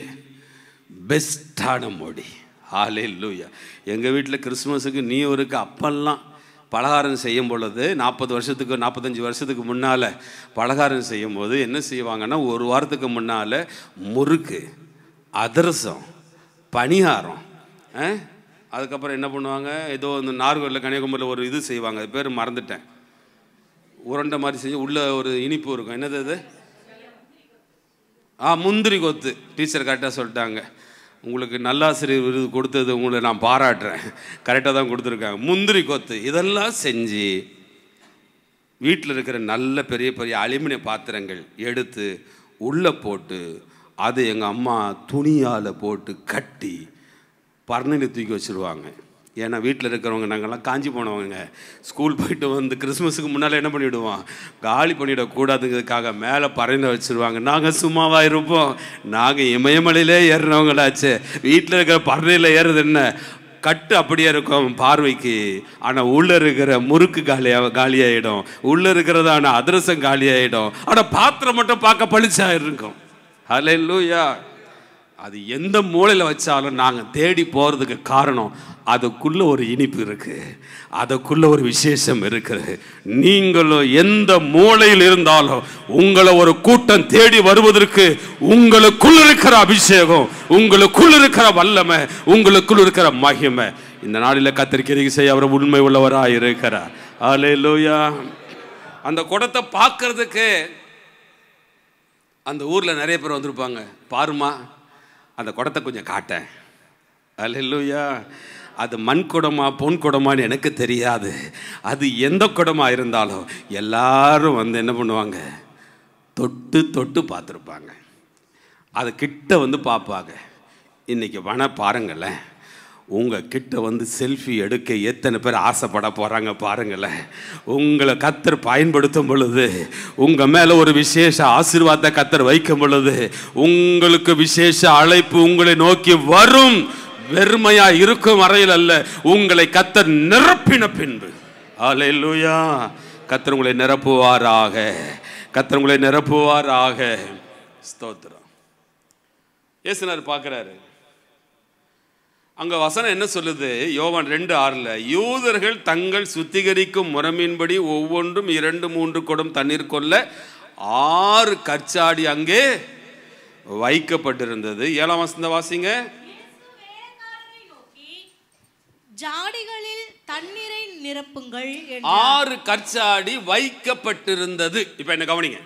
பெஸ்ட்டான மொழி. ஹல்லேலூயா. எங்கள் வீட்டில் கிறிஸ்மஸுக்கு நியூ இயருக்கு அப்பெல்லாம் பலகாரம் செய்யும் பொழுது 45 வருஷத்துக்கு முன்னால் பலகாரம் செய்யும் போது என்ன செய்வாங்கன்னா, ஒரு வாரத்துக்கு முன்னால் முறுக்கு, அதிரசம், பணியாரம், அதுக்கப்புறம் என்ன பண்ணுவாங்க, ஏதோ இந்த நார்கோலில் கன்னியாகுமரியில் ஒரு இது செய்வாங்க, அது பேர் மறந்துட்டேன், உருண்டை மாதிரி செஞ்சு உள்ளே ஒரு இனிப்பு இருக்கும். என்னது அது? முந்திரி கொத்து. டீச்சர் கரெக்டாக சொல்லிட்டாங்க. உங்களுக்கு நல்லாசிரியர் விருது கொடுத்தது உங்களை நான் பாராட்டுறேன். கரெக்டாக தான் கொடுத்துருக்காங்க. முந்திரி கொத்து இதெல்லாம் செஞ்சு வீட்டில் இருக்கிற நல்ல பெரிய பெரிய அலுமினிய பாத்திரங்கள் எடுத்து உள்ளே போட்டு அது எங்கள் அம்மா துணியால் போட்டு கட்டி பர்ணையில் தூக்கி வச்சுருவாங்க. ஏன்னா வீட்டில் இருக்கிறவங்க நாங்கள்லாம் காஞ்சி போனவங்க, ஸ்கூல் போயிட்டு வந்து கிறிஸ்மஸுக்கு முன்னால் என்ன பண்ணிவிடுவோம், காலி பண்ணிவிடக்கூடாதுங்கிறதுக்காக மேலே பறையில் வச்சுருவாங்க. நாங்கள் சும்மாவாக இருப்போம், நாங்கள் இமயமலையிலே ஏறினவங்களாச்சு. வீட்டில் இருக்கிற பறையில் ஏறுறது என்ன, கட்டு அப்படியே இருக்கும் பார்வைக்கு, ஆனால் உள்ளே இருக்கிற முறுக்கு காலியாகிடும், உள்ளே இருக்கிறதான அதிரசம் காலியாகிடும், ஆனால் பாத்திரம் மட்டும் பார்க்க பளிச்சா இருக்கும். ஹல்லேலூயா. அது எந்த மூலையில் வச்சாலும் நாங்கள் தேடி போகிறதுக்கு காரணம் அதுக்குள்ளே ஒரு இனிப்பு இருக்குது, அதுக்குள்ளே ஒரு விசேஷம் இருக்குது. நீங்களும் எந்த மூலையில் இருந்தாலும் உங்களை ஒரு கூட்டம் தேடி வருவதற்கு உங்களுக்குள் இருக்கிற அபிஷேகம், உங்களுக்குள் இருக்கிற வல்லமை, உங்களுக்குள் இருக்கிற மகிமை இந்த நாளில் கர்த்தருக்கு செய்ய அவர் உண்மை உள்ளவராக இருக்கிறார். ஹல்லேலூயா. அந்த குடத்தை பார்க்கறதுக்கு அந்த ஊரில் நிறைய பேர் வந்திருப்பாங்க. பாருமா அந்த குடத்தை கொஞ்சம் காட்டேன். ஹல்லேலூயா. அது மண் குடமா பொன் குடமான்னு எனக்கு தெரியாது. அது எந்த குடமாக இருந்தாலும் எல்லாரும் வந்து என்ன பண்ணுவாங்க, தொட்டு தொட்டு பார்த்துருப்பாங்க. அது கிட்ட வந்து பார்ப்பாங்க. இன்றைக்கி வேணா பாருங்களேன், உங்கள் கிட்ட வந்து செல்ஃபி எடுக்க எத்தனை பேர் ஆசைப்பட போகிறாங்க பாருங்களேன். உங்களை கர்த்தர் பயன்படுத்தும் பொழுது, உங்கள் மேலே ஒரு விசேஷ ஆசீர்வாதத்தை கர்த்தர் வைக்கும் பொழுது, உங்களுக்கு விசேஷ அழைப்பு உங்களை நோக்கி வரும். வெறுமையாக இருக்கும் வரையில் அல்ல, உங்களை கர்த்தர் நிரப்பின பின்பு. ஹல்லேலூயா. கர்த்தர் உங்களை நிரப்புவாராக, கர்த்தர் உங்களை நிரப்புவாராக. ஸ்தோத்திரம். இயேசுநாதர் பார்க்குறாரு. அங்கே வசனம் என்ன சொல்லுது? யோவான் 2:6 யூதர்கள் தங்கள் சுத்திகரிக்கும் முறைமையின்படி ஒவ்வொன்றும் 2-3 குடம் தண்ணீர் கொள்ள 6 கற்சாடி அங்கே வைக்கப்பட்டிருந்தது. 7ஆம் வசனத்தை வாசிங்க. ஜாடிகளில் தண்ணீரை நிரப்புங்கள். 6 கற்சாடி வைக்கப்பட்டிருந்தது. இப்போ என்ன கவனிங்க,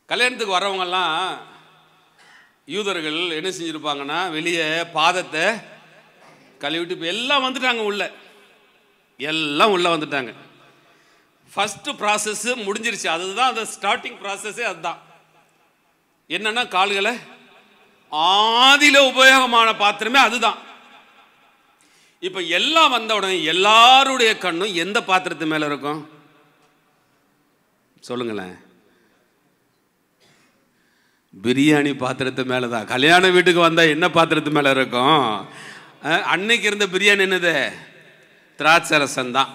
கல்யாணத்துக்கு வரவங்கெல்லாம் யூதர்கள் என்ன செஞ்சுருப்பாங்கன்னா, வெளியே பாதத்தை கழுவிட்டு இப்போ எல்லாம் வந்துட்டாங்க, எல்லாம் உள்ளே வந்துட்டாங்க. ஃபஸ்ட்டு ப்ராசஸ்ஸு முடிஞ்சிருச்சு. அதுதான் அந்த ஸ்டார்டிங் ப்ராசஸ்ஸே. அதுதான் என்னன்னா, கால்களை ஆதியில் உபயோகமான பாத்திரமே அதுதான். இப்போ எல்லாம் வந்த உடனே எல்லாருடைய கண்ணும் எந்த பாத்திரத்து மேலே இருக்கும் சொல்லுங்களேன்? பிரியாணி பாத்திரத்து மேலே தான். கல்யாண வீட்டுக்கு வந்தால் என்ன பாத்திரத்து மேலே இருக்கும்? அன்னைக்கு இருந்த பிரியாணி என்னது? திராட்சை ரசம் தான்.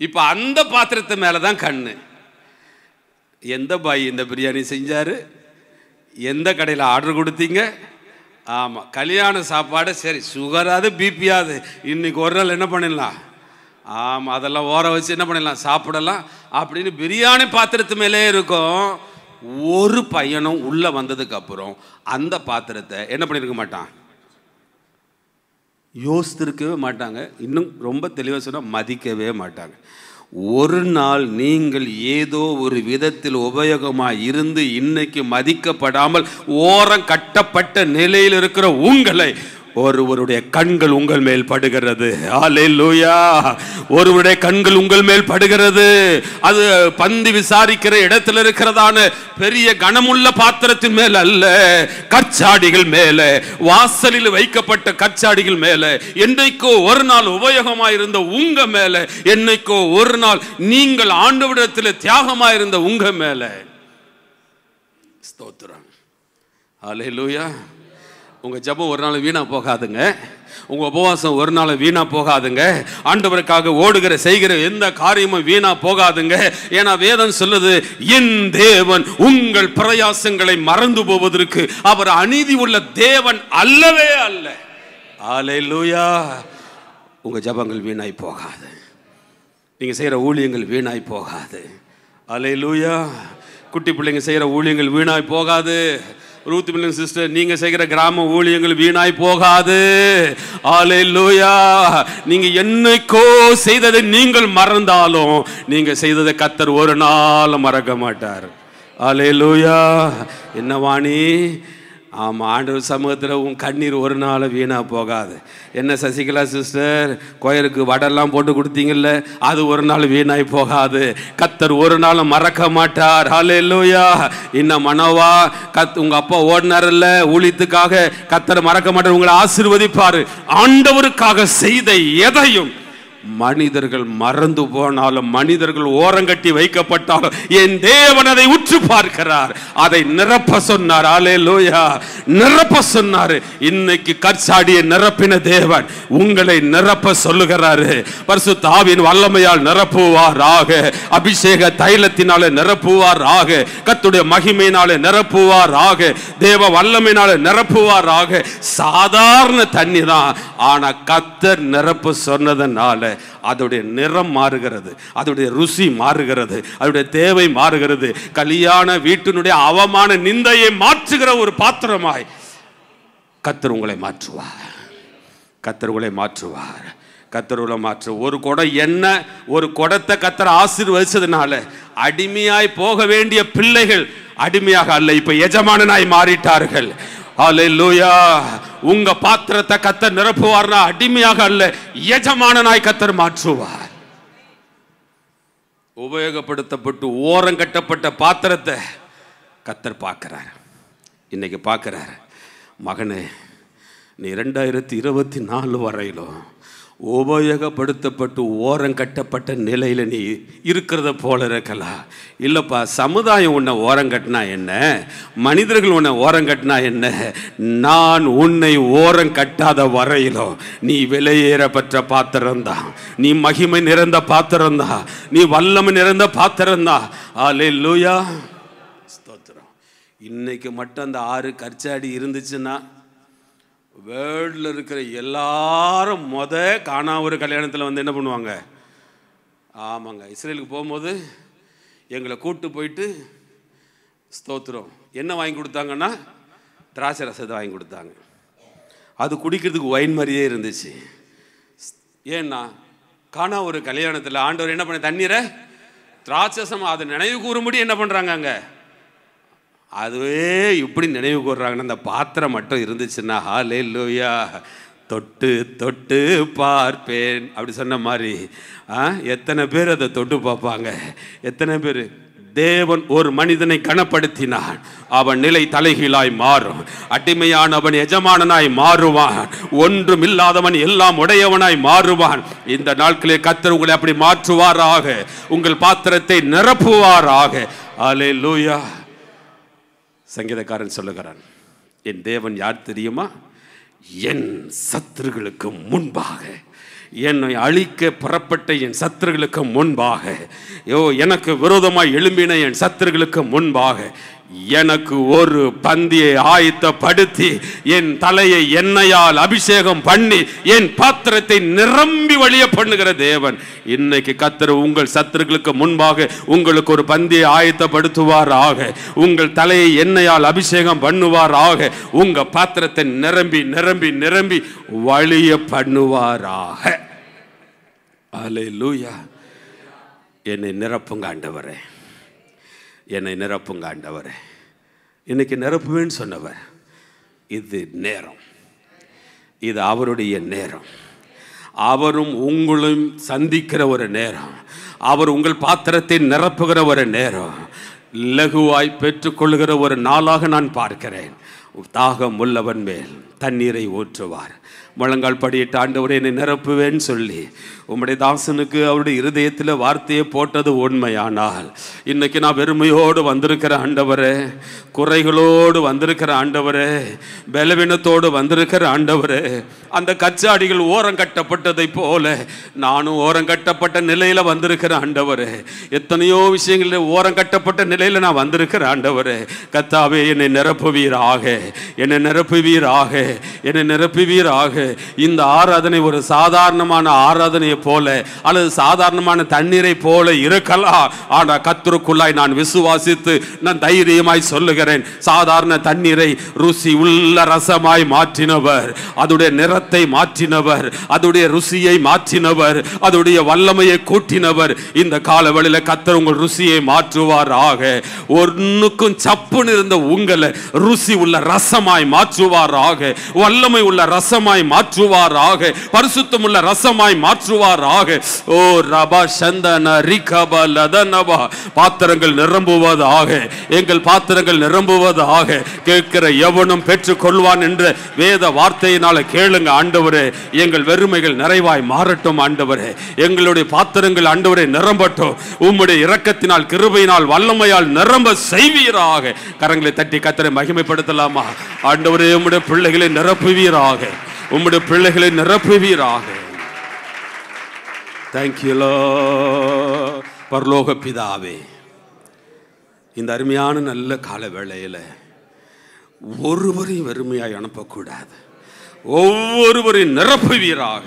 இப்போ அந்த பாத்திரத்து மேலே தான் கண்ணு. எந்த பாய் இந்த பிரியாணி செஞ்சார், எந்த கடையில் ஆர்டர் கொடுத்தீங்க? ஆமாம், கல்யாண சாப்பாடு. சரி, சுகராது பிபியாது இன்னைக்கு ஒரு நாள் என்ன பண்ணிடலாம், ஆமாம் அதெல்லாம் ஓர வச்சு என்ன பண்ணிடலாம், சாப்பிடலாம் அப்படின்னு பிரியாணி பாத்திரத்து மேலே இருக்கும். ஒரு பையனும் உள்ளே வந்ததுக்கு அப்புறம் அந்த பாத்திரத்தை என்ன பண்ணியிருக்க மாட்டான், யோசித்திருக்கவே மாட்டாங்க. இன்னும் ரொம்ப தெளிவாக சொன்னால் மதிக்கவே மாட்டாங்க. ஒரு நாள் நீங்கள் ஏதோ ஒரு விதத்தில் உபயோகமாக இருந்து இன்னைக்கு மதிக்கப்படாமல் ஓரம் கட்டப்பட்ட நிலையில் இருக்கிற உங்களை ஒருவருடைய கண்கள் உங்கள் மேல் படுகிறது. ஹல்லேலூயா. ஒருவருடைய கண்கள் உங்கள் மேல் படுகிறது. அது பந்தி விசாரிக்கிற இடத்துல இருக்கிறதான பெரிய கனமுள்ள பாத்திரத்தின் மேல் அல்ல, கற்சாடிகள் மேல, வாசலில் வைக்கப்பட்ட கற்சாடிகள் மேல, என்னைக்கோ ஒரு நாள் உபயோகமாயிருந்த உங்க மேல, என்னைக்கோ ஒரு நாள் நீங்கள் ஆண்டவரிடத்தில் தியாகமாயிருந்த உங்க மேல. ஸ்தோத்திரம். ஹல்லேலூயா. உங்கள் ஜெபம் ஒரு நாள் வீணாக போகாதுங்க. உங்க உபவாசம் ஒரு நாள் வீணா போகாதுங்க. ஆண்டவருக்காக ஓடுகிற செய்கிற எந்த காரியமும் வீணா போகாதுங்க. ஏன்னா வேதம் சொல்லுது, என் தேவன் உங்கள் பிரயாசங்களை மறந்து போவதற்கு அவர் அநீதி உள்ள தேவன் அல்லவே அல்ல. அல்லேலூயா. உங்க ஜபங்கள் வீணாய் போகாது, நீங்க செய்யற ஊழியங்கள் வீணாய் போகாது. அல்லேலூயா. குட்டி பிள்ளைங்க செய்யற ஊழியங்கள் வீணாய் போகாது. ரூத் மில்லிங் சிஸ்டர், நீங்க செய்கிற கிராம ஊழியங்கள் வீணாய் போகாது. அல்லேலூயா. நீங்க என்னைக்கோ செய்ததை நீங்கள் மறந்தாலும் நீங்க செய்ததை கர்த்தர் ஒரு நாள் மறக்க மாட்டார். அல்லேலூயா. என்ன வாணி? ஆமாம், ஆண்டவர் சமூகத்தில் உன் கண்ணீர் ஒரு நாள் வீணாக போகாது. என்ன சசிகலா சிஸ்டர், கோயிலுக்கு வடெல்லாம் போட்டு கொடுத்தீங்கல்ல, அது ஒரு நாள் வீணாய் போகாது. கர்த்தர் ஒரு நாள் மறக்க மாட்டார். அல்லேலூயா. இன்னும் மனோவா, உங்கள் அப்பா ஓடினார்ல ஊழியத்துக்காக, கர்த்தர் மறக்க மாட்டார், உங்களை ஆசீர்வதிப்பார். ஆண்டவருக்காக செய்த எதையும் மனிதர்கள் மறந்து போனாலும், மனிதர்கள் ஓரங்கட்டி வைக்கப்பட்டாலும், என் தேவன் அதை உற்று பார்க்கிறார். அதை நிரப்ப சொன்னார். அல்லேலூயா. நிரப்ப சொன்னார். இன்னைக்கு கற்சாடியை நிரப்பின தேவன் உங்களை நிரப்ப சொல்லுகிறாரு. பரிசுத்த ஆவியின் வல்லமையால் நிரப்புவாராக, அபிஷேக தைலத்தினாலே நிரப்புவாராக, கர்த்தருடைய மகிமையினாலே நிரப்புவாராக, தேவ வல்லமையினாலே நிரப்புவாராக. சாதாரண தண்ணி தான், ஆனா கர்த்தர் நிரப்ப சொன்னதனால அதோடைய நிறம் மாறுகிறது, அதோடைய ருசி மாறுகிறது, அதோடைய தேவை மாறுகிறது. கல்யாண வீட்டினுடைய அவமான நிந்தையை மாற்றுகிற ஒரு பாத்திரமாய் கர்த்தர் உங்களை மாற்றுவார். கர்த்தர் உங்களை மாற்றுவார். கர்த்தர் உங்களை மாற்று. ஒரு குடம் எண்ணெய், ஒரு குடத்தை கர்த்தர் ஆசீர்வதிச்சதுனால அடிமையாய் போக வேண்டிய பிள்ளைகள் அடிமையாக அல்ல, இப்ப எஜமானனாய் மாறிட்டார்கள். அல்லேலூயா. உங்க பாத்திரத்தை கர்த்தர் நிரப்புவார்னா அடிமையாக அல்ல, எஜமானனாய் கர்த்தர் மாற்றுவார். உபயோகப்படுத்தப்பட்டு ஓரம் கட்டப்பட்ட பாத்திரத்தை கர்த்தர் பார்க்கிறார். இன்னைக்கு பார்க்கிறார். மகனே, நீ 2024 வரையிலும் உபயோகப்படுத்தப்பட்டு ஓரம் கட்டப்பட்ட நிலையில் நீ இருக்கிறத போல இருக்கலாம். இல்லைப்பா, சமுதாயம் உன்னை ஓரம் கட்டினா என்ன, மனிதர்கள் உன்னை ஓரம் கட்டினா என்ன, நான் உன்னை ஓரம் கட்டாத வரையிலும் நீ விலையேறப்பட்ட பாத்திரம்தான், நீ மகிமை நிறைந்த பாத்திரம்தான், நீ வல்லமை நிறைந்த பாத்திரம்தான். அல்லேலூயா. ஸ்தோத்திரம். இன்னைக்கு மட்டும் அந்த 6 கற்சாடி இருந்துச்சுன்னா வேர்ல்டில் இருக்கிற எல்லாரும் காணா ஒரு கல்யாணத்தில் வந்து என்ன பண்ணுவாங்க? ஆமாங்க, இஸ்ரேலுக்கு போகும்போது எங்களை கூப்பிட்டு போயிட்டு ஸ்தோத்திரம் என்ன வாங்கி கொடுத்தாங்கன்னா திராட்சை ரசத்தை வாங்கி கொடுத்தாங்க. அது குடிக்கிறதுக்கு ஒயின் மாதிரியே இருந்துச்சு. ஏன்னா காணா ஒரு கல்யாணத்தில் ஆண்டவர் என்ன பண்ண, தண்ணீரை திராட்சசம் அதை நினைவு கூறும்படி என்ன பண்ணுறாங்க அங்கே, அதுவே இப்படி நினைவு கூறுறாங்கன்னா அந்த பாத்திரம் மட்டும் இருந்துச்சுன்னா ஹல்லேலூயா. தொட்டு தொட்டு பார்ப்பேன் அப்படி சொன்ன மாதிரி எத்தனை பேர் அதை தொட்டு பார்ப்பாங்க? எத்தனை பேர்? தேவன் ஒரு மனிதனை கனப்படுத்தினான், அவன் நிலை தலைகீழாய் மாறும். அடிமையானவன் எஜமானனாய் மாறுவான், ஒன்றும் இல்லாதவன் எல்லாம் உடையவனாய் மாறுவான். இந்த நாட்களில் கர்த்தர் உங்களை அப்படி மாற்றுவாராக, உங்கள் பாத்திரத்தை நிரப்புவாராக. அல்லேலூயா. சங்கீதக்காரன் சொல்லுகிறான், என் தேவன் யார் தெரியுமா? என் சத்துருக்களுக்கு முன்பாக, என்னை அழிக்க புறப்பட்ட என் சத்துருக்களுக்கு முன்பாக, எனக்கு விரோதமாய் எழும்பின என் சத்துருக்களுக்கு முன்பாக எனக்கு ஒரு பந்தியை ஆயத்தப்படுத்தி என் தலையை எண்ணெயால் அபிஷேகம் பண்ணி என் பாத்திரத்தை நிரம்பி வழிய பண்ணுகிற தேவன் இன்னைக்கு கர்த்தர் உங்கள் சத்துருக்களுக்கு முன்பாக உங்களுக்கு ஒரு பந்தியை ஆயத்தப்படுத்துவாராக, உங்கள் தலையை எண்ணெயால் அபிஷேகம் பண்ணுவாராக, உங்க பாத்திரத்தை நிரம்பி நிரம்பி நிரம்பி வழிய பண்ணுவாராக. அல்லேலூயா. என்னை நிரப்புங்க ஆண்டவரே, என்னை நிரப்புங்க ஆண்டவரே. இன்னைக்கு நிரப்புவேன்னு சொன்னவர், இது நேரம், இது அவருடைய நேரம். அவரும் உங்களும் சந்திக்கிற ஒரு நேரம், அவர் உங்கள் பாத்திரத்தை நிரப்புகிற ஒரு நேரம், லகுவாய் பெற்றுக்கொள்கிற ஒரு நாளாக நான் பார்க்கிறேன். தாகம் உள்ளவன் மேல் தண்ணீரை ஊற்றுவார், முழங்கால் படியிட்டு ஆண்டவரே என்னை நிரப்புவேன்னு சொல்லி உம்முடைய தாசனுக்கு அவருடைய இருதயத்தில் வார்த்தையை போட்டது உண்மையானால் இன்னைக்கு நான் வெறுமையோடு வந்திருக்கிற ஆண்டவரே, குறைகளோடு வந்திருக்கிற ஆண்டவரே, பலவீனத்தோடு வந்திருக்கிற ஆண்டவரே, அந்த கச்சாடிகள் ஓரம் கட்டப்பட்டதை போல நானும் ஓரம் கட்டப்பட்ட நிலையில் வந்திருக்கிற ஆண்டவரே. எத்தனையோ விஷயங்களில் ஓரம் கட்டப்பட்ட நிலையில் நான் வந்திருக்கிற ஆண்டவரே. கர்த்தாவே என்னை நிரப்புவீராக, என்னை நிரப்புவீராக, என்னை நிரப்புவீராக. இந்த ஆராதனை ஒரு சாதாரணமான ஆராதனையை போல அல்லது சாதாரணமான தண்ணீரை போல இருக்கலாம். ஆனால் கர்த்தருக்குள்ளாய் நான் விசுவாசித்து நான் தைரியமாய் சொல்லுகிறேன், சாதாரண தண்ணீரை ருசி உள்ள ரசமாய் மாற்றினவர், அதோடைய நிறத்தை மாற்றினவர், அதோடைய ருசியை மாற்றினவர், அதோடைய வல்லமையை கூட்டினவர். இந்த காலவெளியில் கர்த்தர் உங்கள் ருசியை மாற்றுவாராக. ஒன்னுக்கும் சப்புன்னு இருந்த உங்களை ருசி உள்ள ரசமாய் மாற்றுவாராக, வல்லமை உள்ள ரசமாய் மாற்றுவாராக, பரிசுத்தம் உள்ள ரசமாய் மாற்றுவாராக. ஓ ரபா சந்தன ரிகபா லதனபா, பாத்திரங்கள் நிரம்புவதாக, எங்கள் பாத்திரங்கள் நிரம்புவதாக. கேட்கிற எவனும் பெற்றுக் கொள்வான் என்ற வேத வார்த்தையினால கேளுங்க ஆண்டவரே. எங்கள் வெறுமைகள் நிறைவாய் மாறட்டும் ஆண்டவரே. எங்களுடைய பாத்திரங்கள் ஆண்டவரே நிரம்பட்டும். உம்முடைய இரக்கத்தினால் கிருபையினால் வல்லமையால் நிரம்ப செய்வீராக. கரங்களை தட்டி கர்த்தரை மகிமைப்படுத்தலாமா? ஆண்டவரே உம்முடைய பிள்ளைகளை நிரப்புவீராக, உம்முடைய பிள்ளைகளை நிரப்புவீராக. Thank you Lord. பரலோக பிதாவே, இந்த அருமையான நல்ல கால வேளையில் ஒருவரையும் வெறுமையாய் அனுப்பக்கூடாது, ஒவ்வொருவரையும் நிரப்புவீராக.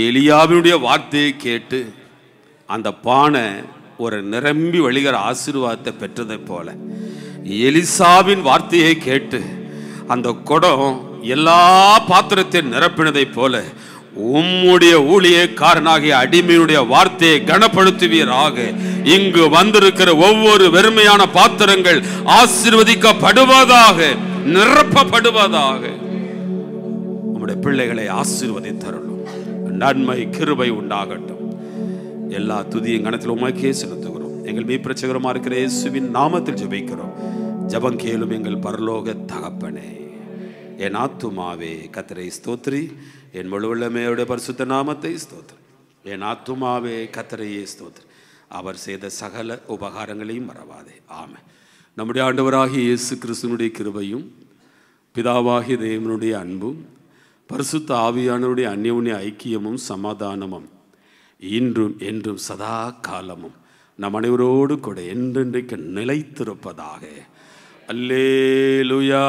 எலியாவினுடைய வார்த்தையை கேட்டு அந்த பானை ஒரு நிரம்பி வழிகிற ஆசீர்வாதத்தை பெற்றதை போல, எலிசாவின் வார்த்தையை கேட்டு அந்த குடம் எல்லா பாத்திரத்தையும் நிரப்பினதை போல உம்முடைய ஊழியக்காரனாகிய அடிமையுடைய வார்த்தையை கனப்படுத்துவீராக. இங்கு வந்திருக்கிற ஒவ்வொரு வெறுமையான பாத்திரங்கள் ஆசீர்வதிக்கப்படுவதாக, நிரப்பப்படுவதாக. உம்முடைய பிள்ளைகளை ஆசீர்வதித்தருளும். நன்மை கிருபை உண்டாகட்டும். எல்லா துதியும் கணத்தில் உமக்கே செலுத்துகிறோம். எங்கள் மீட்பரட்சகருமா இருக்கிற இயேசுவின் நாமத்தில் ஜெபிக்கிறோம். ஜெபம் கேளும் எங்கள் பரலோக தகப்பனே. என் ஆத்துமாவே கர்த்தரை ஸ்தோத்திரி, என் முழு உள்ளமையோட பரிசுத்த நாமத்தை ஸ்தோத்திரி. என் ஆத்துமாவே கர்த்தரையே ஸ்தோத்திரி, அவர் செய்த சகல உபகாரங்களையும் மறவாதே. ஆமென். நம்முடைய ஆண்டவராகிய இயேசு கிறிஸ்துவினுடைய கிருபையும் பிதாவாகிய தேவனுடைய அன்பும் பரிசுத்த ஆவியானவருடைய அந்யோன்ய ஐக்கியமும் சமாதானமும் இன்றும் என்றும் சதா காலமும் நம் அனைவரோடு கூட என்றென்றைக்கு நிலைத்திருப்பதாக. அல்லேலூயா.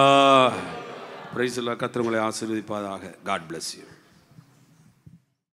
பிரைஸ் எல்லாம். கர்த்தர் உங்களை ஆசீர்வதிப்பதாக. God bless you.